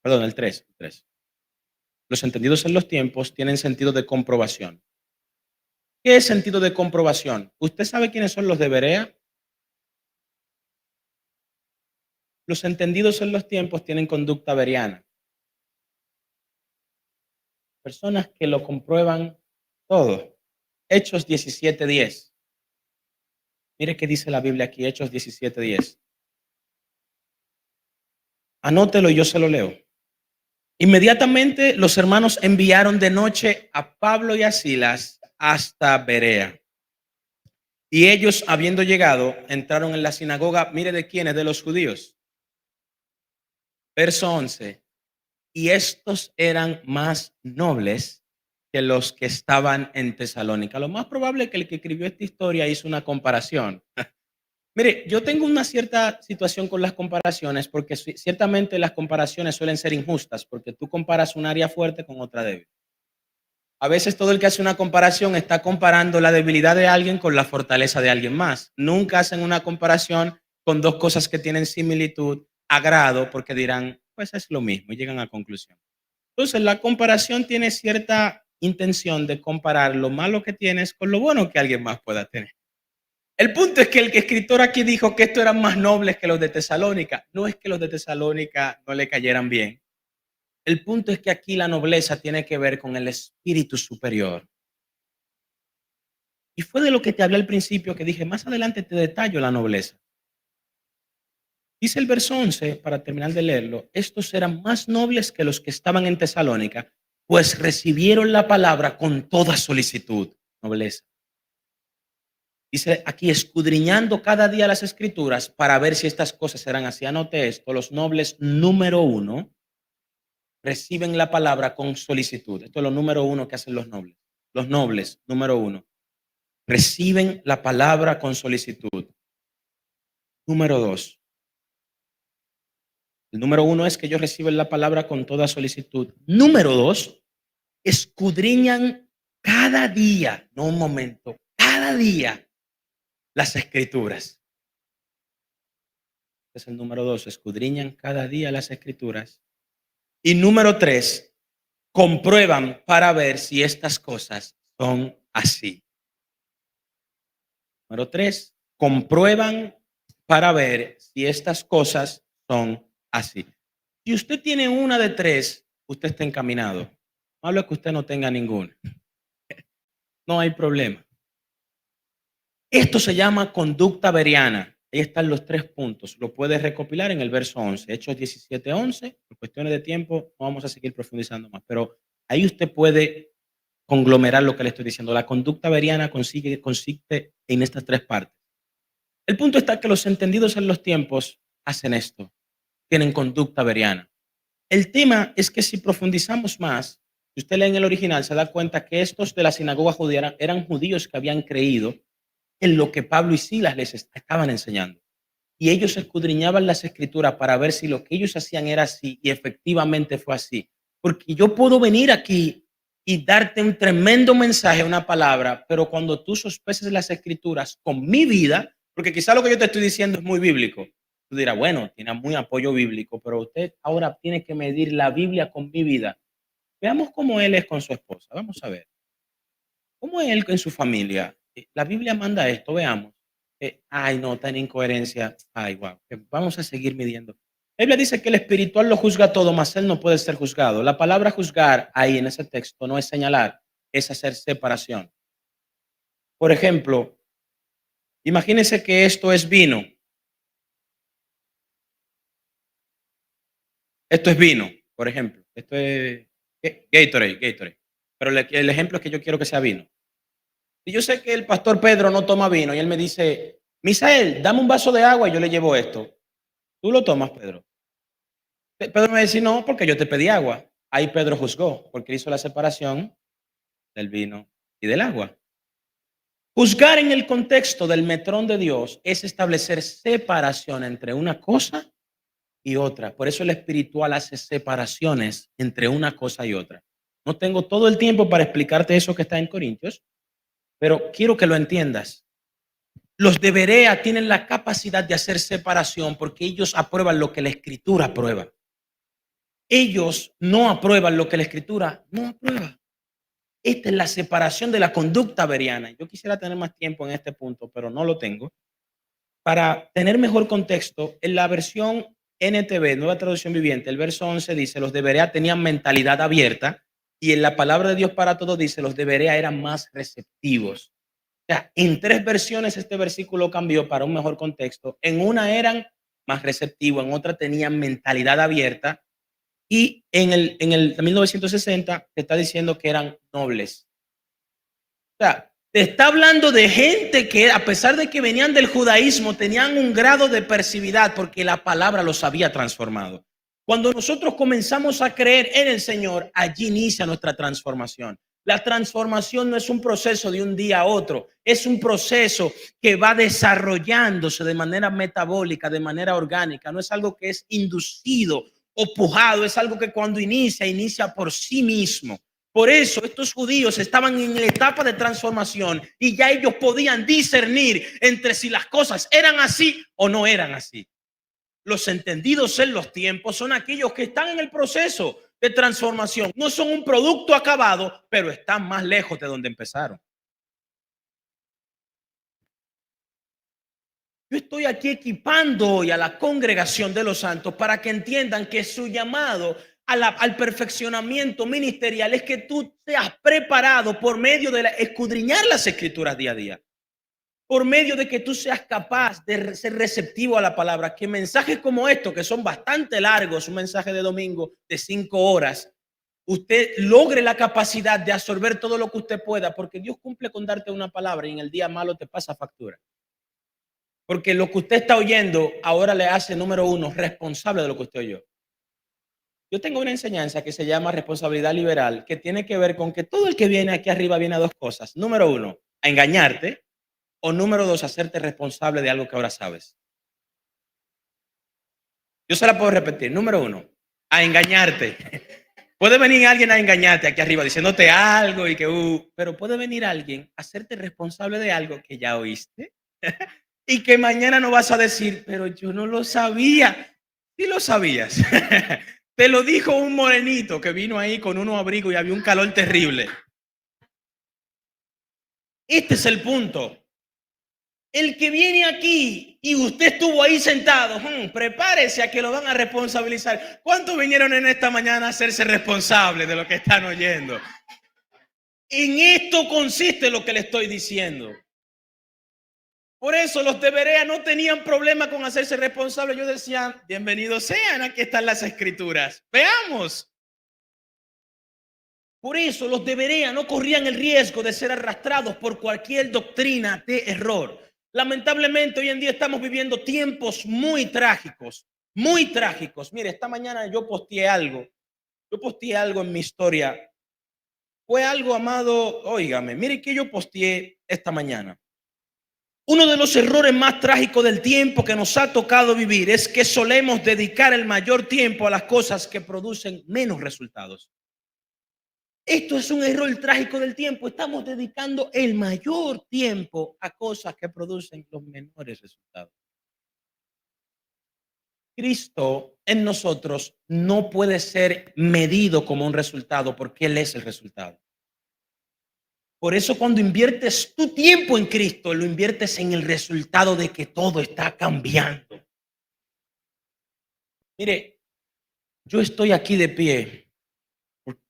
Perdón, el 3. Los entendidos en los tiempos tienen sentido de comprobación. ¿Qué es sentido de comprobación? ¿Usted sabe quiénes son los de Berea? Los entendidos en los tiempos tienen conducta bereana. Personas que lo comprueban todo. Hechos 17:10. Mire qué dice la Biblia aquí, Hechos 17:10. Anótelo y yo se lo leo. Inmediatamente los hermanos enviaron de noche a Pablo y a Silas hasta Berea. Y ellos, habiendo llegado, entraron en la sinagoga. Mire de quiénes, de los judíos. Verso 11. Y estos eran más nobles que los que estaban en Tesalónica. Lo más probable es que el que escribió esta historia hizo una comparación. Mire, yo tengo una cierta situación con las comparaciones porque ciertamente las comparaciones suelen ser injustas porque tú comparas un área fuerte con otra débil. A veces todo el que hace una comparación está comparando la debilidad de alguien con la fortaleza de alguien más. Nunca hacen una comparación con dos cosas que tienen similitud, agrado, porque dirán, pues es lo mismo y llegan a conclusión. Entonces, la comparación tiene cierta intención de comparar lo malo que tienes con lo bueno que alguien más pueda tener. El punto es que el escritor aquí dijo que estos eran más nobles que los de Tesalónica. No es que los de Tesalónica no le cayeran bien. El punto es que aquí la nobleza tiene que ver con el espíritu superior. Y fue de lo que te hablé al principio, que dije, más adelante te detallo la nobleza. Dice el verso 11, para terminar de leerlo, estos eran más nobles que los que estaban en Tesalónica, pues recibieron la palabra con toda solicitud, nobleza. Dice aquí, escudriñando cada día las escrituras para ver si estas cosas eran así. Anote esto, los nobles número uno reciben la palabra con solicitud. Esto es lo número uno que hacen los nobles. Los nobles número uno reciben la palabra con solicitud. Número dos, el número uno es que ellos reciben la palabra con toda solicitud. Número dos, escudriñan cada día, no un momento, cada día las escrituras. Es el número dos, escudriñan cada día las escrituras. Y número tres, comprueban para ver si estas cosas son así. Número tres, comprueban para ver si estas cosas son así. Si usted tiene una de tres, usted está encaminado. Malo es que usted no tenga ninguna. No hay problema. Esto se llama conducta veriana. Ahí están los 3 puntos. Lo puedes recopilar en el verso 11. Hechos 17:11. Por cuestiones de tiempo no vamos a seguir profundizando más. Pero ahí usted puede conglomerar lo que le estoy diciendo. La conducta veriana consiste en estas 3 partes. El punto está que los entendidos en los tiempos hacen esto. Tienen conducta veriana. El tema es que si profundizamos más, si usted lee en el original, se da cuenta que estos de la sinagoga judía eran judíos que habían creído en lo que Pablo y Silas les estaban enseñando. Y ellos escudriñaban las escrituras para ver si lo que ellos hacían era así y efectivamente fue así. Porque yo puedo venir aquí y darte un tremendo mensaje, una palabra, pero cuando tú sospeches las escrituras con mi vida, porque quizá lo que yo te estoy diciendo es muy bíblico, tú dirás, bueno, tiene muy apoyo bíblico, pero usted ahora tiene que medir la Biblia con mi vida. Veamos cómo él es con su esposa. Vamos a ver. ¿Cómo es él en su familia? La Biblia manda esto, veamos. Ay, no, tan incoherencia. Ay, wow. Vamos a seguir midiendo. La Biblia dice que el espiritual lo juzga todo, mas él no puede ser juzgado. La palabra juzgar ahí en ese texto no es señalar, es hacer separación. Por ejemplo, imagínense que esto es vino. Esto es vino, por ejemplo. Esto es Gatorade. Pero el ejemplo es que yo quiero que sea vino. Y yo sé que el pastor Pedro no toma vino y él me dice, Misael, dame un vaso de agua y yo le llevo esto. ¿Tú lo tomas, Pedro? Pedro me dice, no, porque yo te pedí agua. Ahí Pedro juzgó, porque hizo la separación del vino y del agua. Juzgar en el contexto del metrón de Dios es establecer separación entre una cosa y otra. Por eso el espiritual hace separaciones entre una cosa y otra. No tengo todo el tiempo para explicarte eso que está en Corintios, pero quiero que lo entiendas. Los de Berea tienen la capacidad de hacer separación porque ellos aprueban lo que la Escritura aprueba. Ellos no aprueban lo que la Escritura no aprueba. Esta es la separación de la conducta veriana. Yo quisiera tener más tiempo en este punto, pero no lo tengo. Para tener mejor contexto, en la versión NTV, Nueva Traducción Viviente, el verso 11 dice, los de Berea tenían mentalidad abierta, y en la palabra de Dios para todos dice, los de Berea eran más receptivos. O sea, en 3 versiones este versículo cambió para un mejor contexto. En una eran más receptivos, en otra tenían mentalidad abierta, y en el 1960 te está diciendo que eran nobles. O sea, te está hablando de gente que a pesar de que venían del judaísmo, tenían un grado de percividad porque la palabra los había transformado. Cuando nosotros comenzamos a creer en el Señor, allí inicia nuestra transformación. La transformación no es un proceso de un día a otro, es un proceso que va desarrollándose de manera metabólica, de manera orgánica. No es algo que es inducido o pujado, es algo que cuando inicia por sí mismo. Por eso estos judíos estaban en la etapa de transformación y ya ellos podían discernir entre si las cosas eran así o no eran así. Los entendidos en los tiempos son aquellos que están en el proceso de transformación. No son un producto acabado, pero están más lejos de donde empezaron. Yo estoy aquí equipando hoy a la congregación de los santos para que entiendan que su llamado al perfeccionamiento ministerial es que tú seas preparado por medio de escudriñar las escrituras día a día, por medio de que tú seas capaz de ser receptivo a la palabra, que mensajes como estos, que son bastante largos, un mensaje de domingo de 5 horas, usted logre la capacidad de absorber todo lo que usted pueda, porque Dios cumple con darte una palabra y en el día malo te pasa factura. Porque lo que usted está oyendo ahora le hace, número uno, responsable de lo que usted oyó. Yo tengo una enseñanza que se llama responsabilidad liberal, que tiene que ver con que todo el que viene aquí arriba viene a dos cosas. Número uno, a engañarte, o número dos, a hacerte responsable de algo que ahora sabes. Yo se la puedo repetir. Número uno, a engañarte. Puede venir alguien a engañarte aquí arriba diciéndote algo y que, pero puede venir alguien a hacerte responsable de algo que ya oíste y que mañana no vas a decir, pero yo no lo sabía. Sí lo sabías. Te lo dijo un morenito que vino ahí con unos abrigos y había un calor terrible. Este es el punto. El que viene aquí y usted estuvo ahí sentado, prepárese a que lo van a responsabilizar. ¿Cuántos vinieron en esta mañana a hacerse responsables de lo que están oyendo? En esto consiste lo que le estoy diciendo. Por eso los de Berea no tenían problema con hacerse responsables. Ellos decían, bienvenidos sean, aquí están las escrituras. Veamos. Por eso los de Berea no corrían el riesgo de ser arrastrados por cualquier doctrina de error. Lamentablemente hoy en día estamos viviendo tiempos muy trágicos, muy trágicos. Mire, esta mañana yo posteé algo en mi historia. Fue algo, amado, óigame, mire que yo posteé esta mañana. Uno de los errores más trágicos del tiempo que nos ha tocado vivir es que solemos dedicar el mayor tiempo a las cosas que producen menos resultados. Esto es un error trágico del tiempo. Estamos dedicando el mayor tiempo a cosas que producen los menores resultados. Cristo en nosotros no puede ser medido como un resultado porque Él es el resultado. Por eso cuando inviertes tu tiempo en Cristo, lo inviertes en el resultado de que todo está cambiando. Mire, yo estoy aquí de pie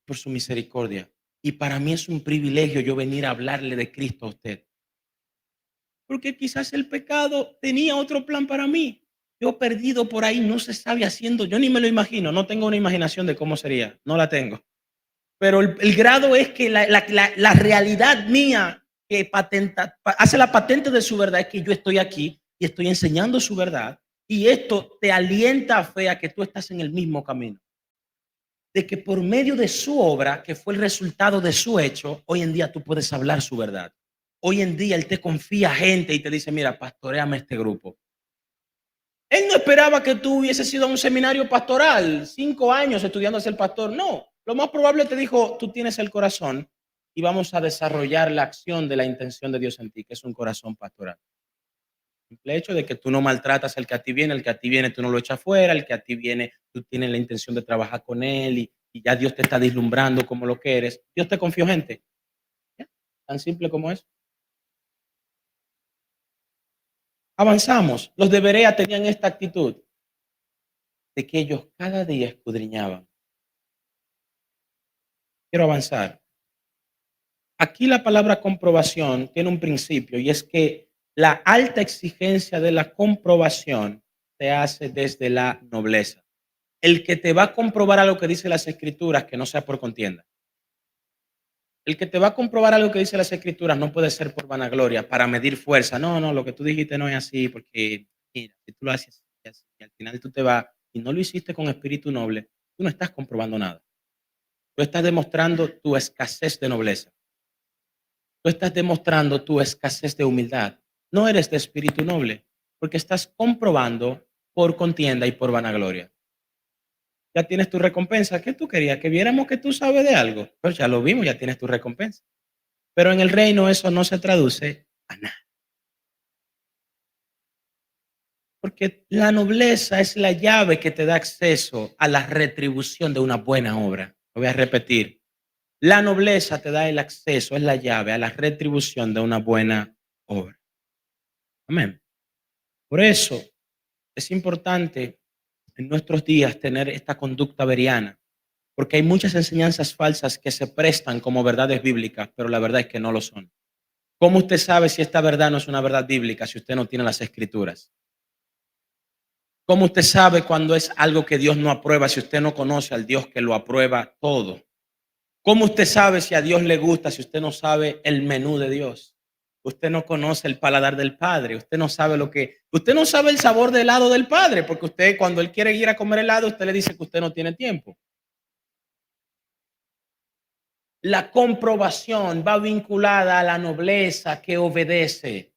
por su misericordia. Y para mí es un privilegio yo venir a hablarle de Cristo a usted. Porque quizás el pecado tenía otro plan para mí. Yo perdido por ahí, no se sabe haciendo, yo ni me lo imagino, no tengo una imaginación de cómo sería, no la tengo. Pero el grado es que la realidad mía que hace la patente de su verdad es que yo estoy aquí y estoy enseñando su verdad. Y esto te alienta a fe a que tú estás en el mismo camino. De que por medio de su obra, que fue el resultado de su hecho, hoy en día tú puedes hablar su verdad. Hoy en día Él te confía gente y te dice, mira, pastoreame este grupo. Él no esperaba que tú hubieses ido a un seminario pastoral, 5 años estudiando a ser pastor. No, lo más probable te dijo, tú tienes el corazón y vamos a desarrollar la acción de la intención de Dios en ti, que es un corazón pastoral. El hecho de que tú no maltratas al que a ti viene, el que a ti viene tú no lo echas fuera, el que a ti viene tú tienes la intención de trabajar con él y ya Dios te está deslumbrando como lo que eres. Dios te confió gente. ¿Ya? Tan simple como eso. Avanzamos. Los de Berea tenían esta actitud de que ellos cada día escudriñaban. Quiero avanzar. Aquí la palabra comprobación tiene un principio y es que la alta exigencia de la comprobación se hace desde la nobleza. El que te va a comprobar a lo que dice las escrituras, que no sea por contienda. El que te va a comprobar algo que dice las escrituras no puede ser por vanagloria, para medir fuerza. No, lo que tú dijiste no es así, porque mira, si tú lo haces así, y al final tú te vas y no lo hiciste con espíritu noble, tú no estás comprobando nada. Tú estás demostrando tu escasez de nobleza. Tú estás demostrando tu escasez de humildad. No eres de espíritu noble, porque estás comprobando por contienda y por vanagloria. Ya tienes tu recompensa. ¿Qué tú querías? Que viéramos que tú sabes de algo. Pues ya lo vimos, ya tienes tu recompensa. Pero en el reino eso no se traduce a nada. Porque la nobleza es la llave que te da acceso a la retribución de una buena obra. Lo voy a repetir. La nobleza te da el acceso, es la llave a la retribución de una buena obra. Amén. Por eso es importante en nuestros días tener esta conducta beriana, porque hay muchas enseñanzas falsas que se prestan como verdades bíblicas, pero la verdad es que no lo son. ¿Cómo usted sabe si esta verdad no es una verdad bíblica si usted no tiene las escrituras? ¿Cómo usted sabe cuando es algo que Dios no aprueba si usted no conoce al Dios que lo aprueba todo? ¿Cómo usted sabe si a Dios le gusta si usted no sabe el menú de Dios? Usted no conoce el paladar del Padre. Usted no sabe el sabor del helado del Padre, porque usted cuando Él quiere ir a comer helado, usted le dice que usted no tiene tiempo. La comprobación va vinculada a la nobleza que obedece.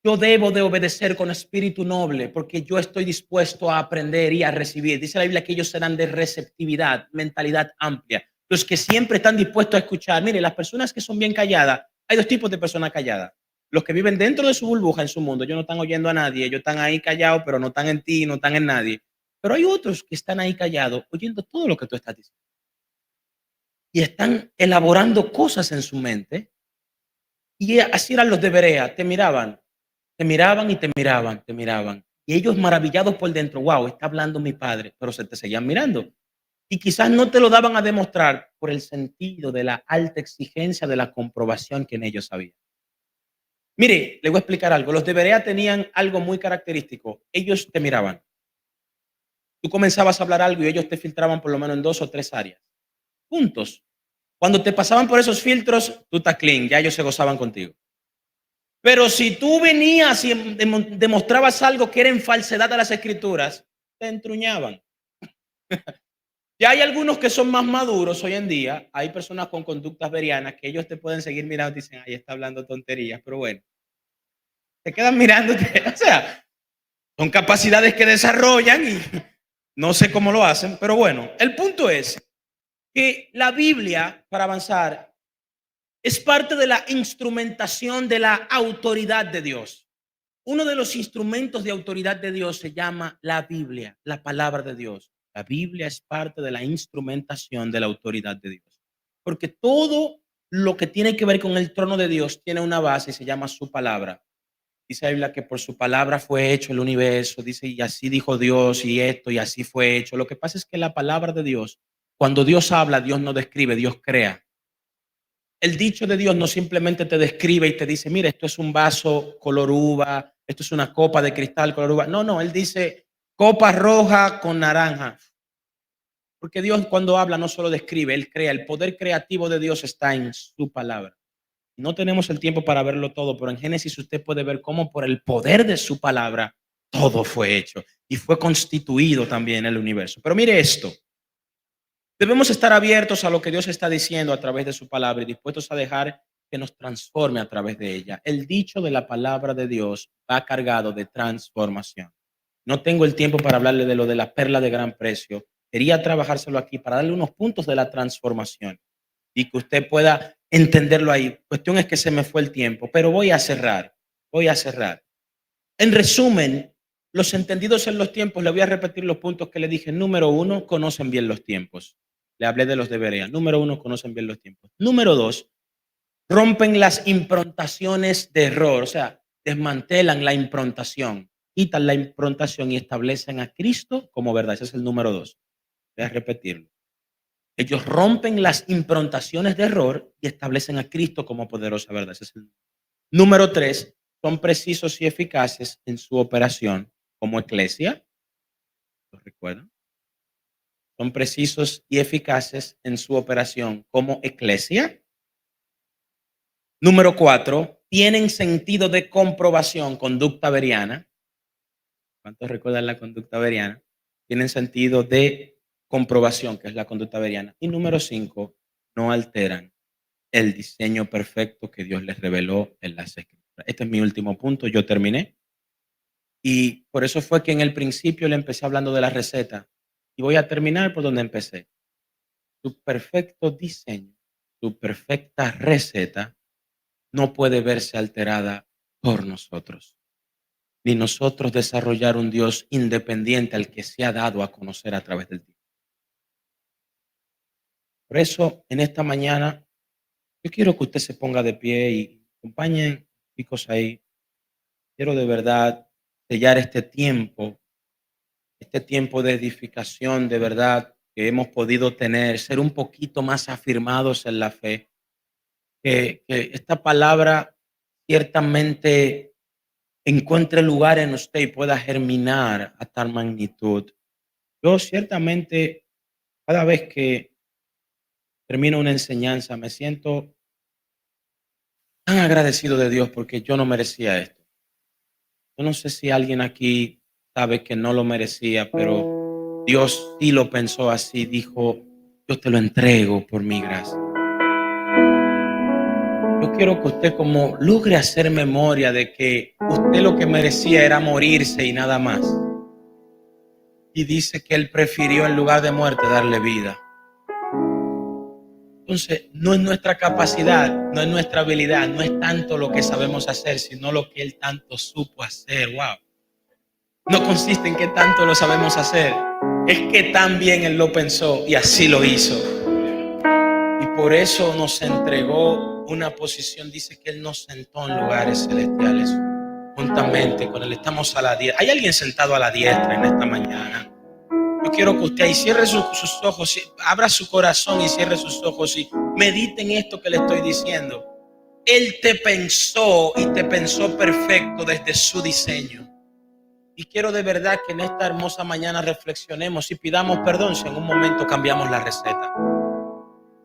Yo debo de obedecer con espíritu noble porque yo estoy dispuesto a aprender y a recibir. Dice la Biblia que ellos serán de receptividad, mentalidad amplia. Los que siempre están dispuestos a escuchar. Mire, las personas que son bien calladas, hay dos tipos de personas calladas. Los que viven dentro de su burbuja, en su mundo, ellos no están oyendo a nadie, ellos están ahí callados, pero no están en ti, no están en nadie. Pero hay otros que están ahí callados, oyendo todo lo que tú estás diciendo. Y están elaborando cosas en su mente. Y así eran los de Berea, te miraban y te miraban, te miraban. Y ellos maravillados por dentro, wow, está hablando mi padre, pero se te seguían mirando. Y quizás no te lo daban a demostrar por el sentido de la alta exigencia de la comprobación que en ellos había. Mire, le voy a explicar algo. Los de Berea tenían algo muy característico. Ellos te miraban. Tú comenzabas a hablar algo y ellos te filtraban por lo menos en 2 o 3 áreas. Puntos. Cuando te pasaban por esos filtros, tú estás clean, ya ellos se gozaban contigo. Pero si tú venías y demostrabas algo que era en falsedad de las escrituras, te entruñaban. Ya hay algunos que son más maduros hoy en día. Hay personas con conductas berianas que ellos te pueden seguir mirando y dicen, ahí está hablando tonterías, pero bueno, te quedan mirándote. O sea, son capacidades que desarrollan y no sé cómo lo hacen, pero bueno, el punto es que la Biblia, para avanzar, es parte de la instrumentación de la autoridad de Dios. Uno de los instrumentos de autoridad de Dios se llama la Biblia, la palabra de Dios. La Biblia es parte de la instrumentación de la autoridad de Dios. Porque todo lo que tiene que ver con el trono de Dios tiene una base y se llama su palabra. Dice la Biblia que por su palabra fue hecho el universo, dice, y así dijo Dios y esto, y así fue hecho. Lo que pasa es que la palabra de Dios, cuando Dios habla, Dios no describe, Dios crea. El dicho de Dios no simplemente te describe y te dice, mira, esto es un vaso color uva, esto es una copa de cristal color uva. No, no, Él dice copa roja con naranja. Porque Dios cuando habla no solo describe, Él crea. El poder creativo de Dios está en su palabra. No tenemos el tiempo para verlo todo, pero en Génesis usted puede ver cómo por el poder de su palabra todo fue hecho y fue constituido también el universo. Pero mire esto. Debemos estar abiertos a lo que Dios está diciendo a través de su palabra y dispuestos a dejar que nos transforme a través de ella. El dicho de la palabra de Dios va cargado de transformación. No tengo el tiempo para hablarle de lo de la perla de gran precio. Quería trabajárselo aquí para darle unos puntos de la transformación y que usted pueda entenderlo ahí. Cuestión es que se me fue el tiempo, pero voy a cerrar. Voy a cerrar. En resumen, los entendidos en los tiempos, le voy a repetir los puntos que le dije. Número 1, conocen bien los tiempos. Le hablé de los de Berea. Número 1, conocen bien los tiempos. Número 2, rompen las improntaciones de error, o sea, desmantelan la improntación, quitan la improntación y establecen a Cristo como verdad. Ese es el número 2. Voy a repetirlo. Ellos rompen las improntaciones de error y establecen a Cristo como poderosa verdad. Ese es el número 3. Son precisos y eficaces en su operación como iglesia. ¿Lo recuerdan? Son precisos y eficaces en su operación como iglesia. Número 4, tienen sentido de comprobación, conducta beriana. ¿Cuántos recuerdan la conducta beriana? Tienen sentido de comprobación, que es la conducta beriana. Y número 5, no alteran el diseño perfecto que Dios les reveló en las Escrituras. Este es mi último punto, yo terminé. Y por eso fue que en el principio le empecé hablando de la receta. Y voy a terminar por donde empecé. Tu perfecto diseño, tu perfecta receta no puede verse alterada por nosotros, ni nosotros desarrollar un Dios independiente al que se ha dado a conocer a través del tiempo. Por eso, en esta mañana, yo quiero que usted se ponga de pie y acompañen, chicos, ahí. Quiero de verdad sellar este tiempo de edificación, de verdad, que hemos podido tener, ser un poquito más afirmados en la fe, que esta palabra ciertamente encuentre lugar en usted y pueda germinar a tal magnitud. Yo ciertamente, cada vez que termino una enseñanza. Me siento tan agradecido de Dios porque yo no merecía esto. Yo no sé si alguien aquí sabe que no lo merecía, pero Dios sí lo pensó así. Dijo, yo te lo entrego por mi gracia. Yo quiero que usted como logre hacer memoria de que usted lo que merecía era morirse y nada más. Y dice que Él prefirió en lugar de muerte darle vida. Entonces, no es nuestra capacidad, no es nuestra habilidad, no es tanto lo que sabemos hacer, sino lo que Él tanto supo hacer. Wow. No consiste en qué tanto lo sabemos hacer, es que tan bien Él lo pensó y así lo hizo. Y por eso nos entregó una posición. Dice que Él nos sentó en lugares celestiales juntamente con Él. Estamos a la diestra. ¿Hay alguien sentado a la diestra en esta mañana? Yo quiero que usted ahí cierre sus ojos, abra su corazón y cierre sus ojos y medite en esto que le estoy diciendo. Él te pensó y te pensó perfecto desde su diseño. Y quiero de verdad que en esta hermosa mañana reflexionemos y pidamos perdón si en un momento cambiamos la receta.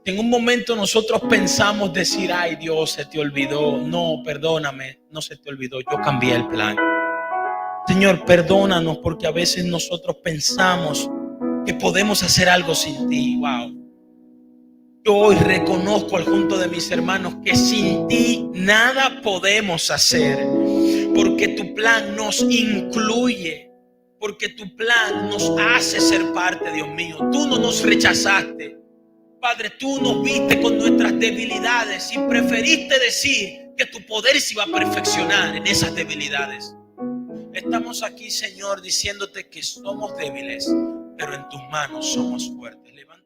Si en un momento nosotros pensamos decir, ay Dios, se te olvidó. No, perdóname, no se te olvidó, yo cambié el plan. Señor, perdónanos porque a veces nosotros pensamos que podemos hacer algo sin ti. Wow. Yo hoy reconozco al junto de mis hermanos que sin ti nada podemos hacer, porque tu plan nos incluye, porque tu plan nos hace ser parte, Dios mío. Tú no nos rechazaste, Padre, tú nos viste con nuestras debilidades y preferiste decir que tu poder se iba a perfeccionar en esas debilidades. Estamos aquí, Señor, diciéndote que somos débiles, pero en tus manos somos fuertes. Levanta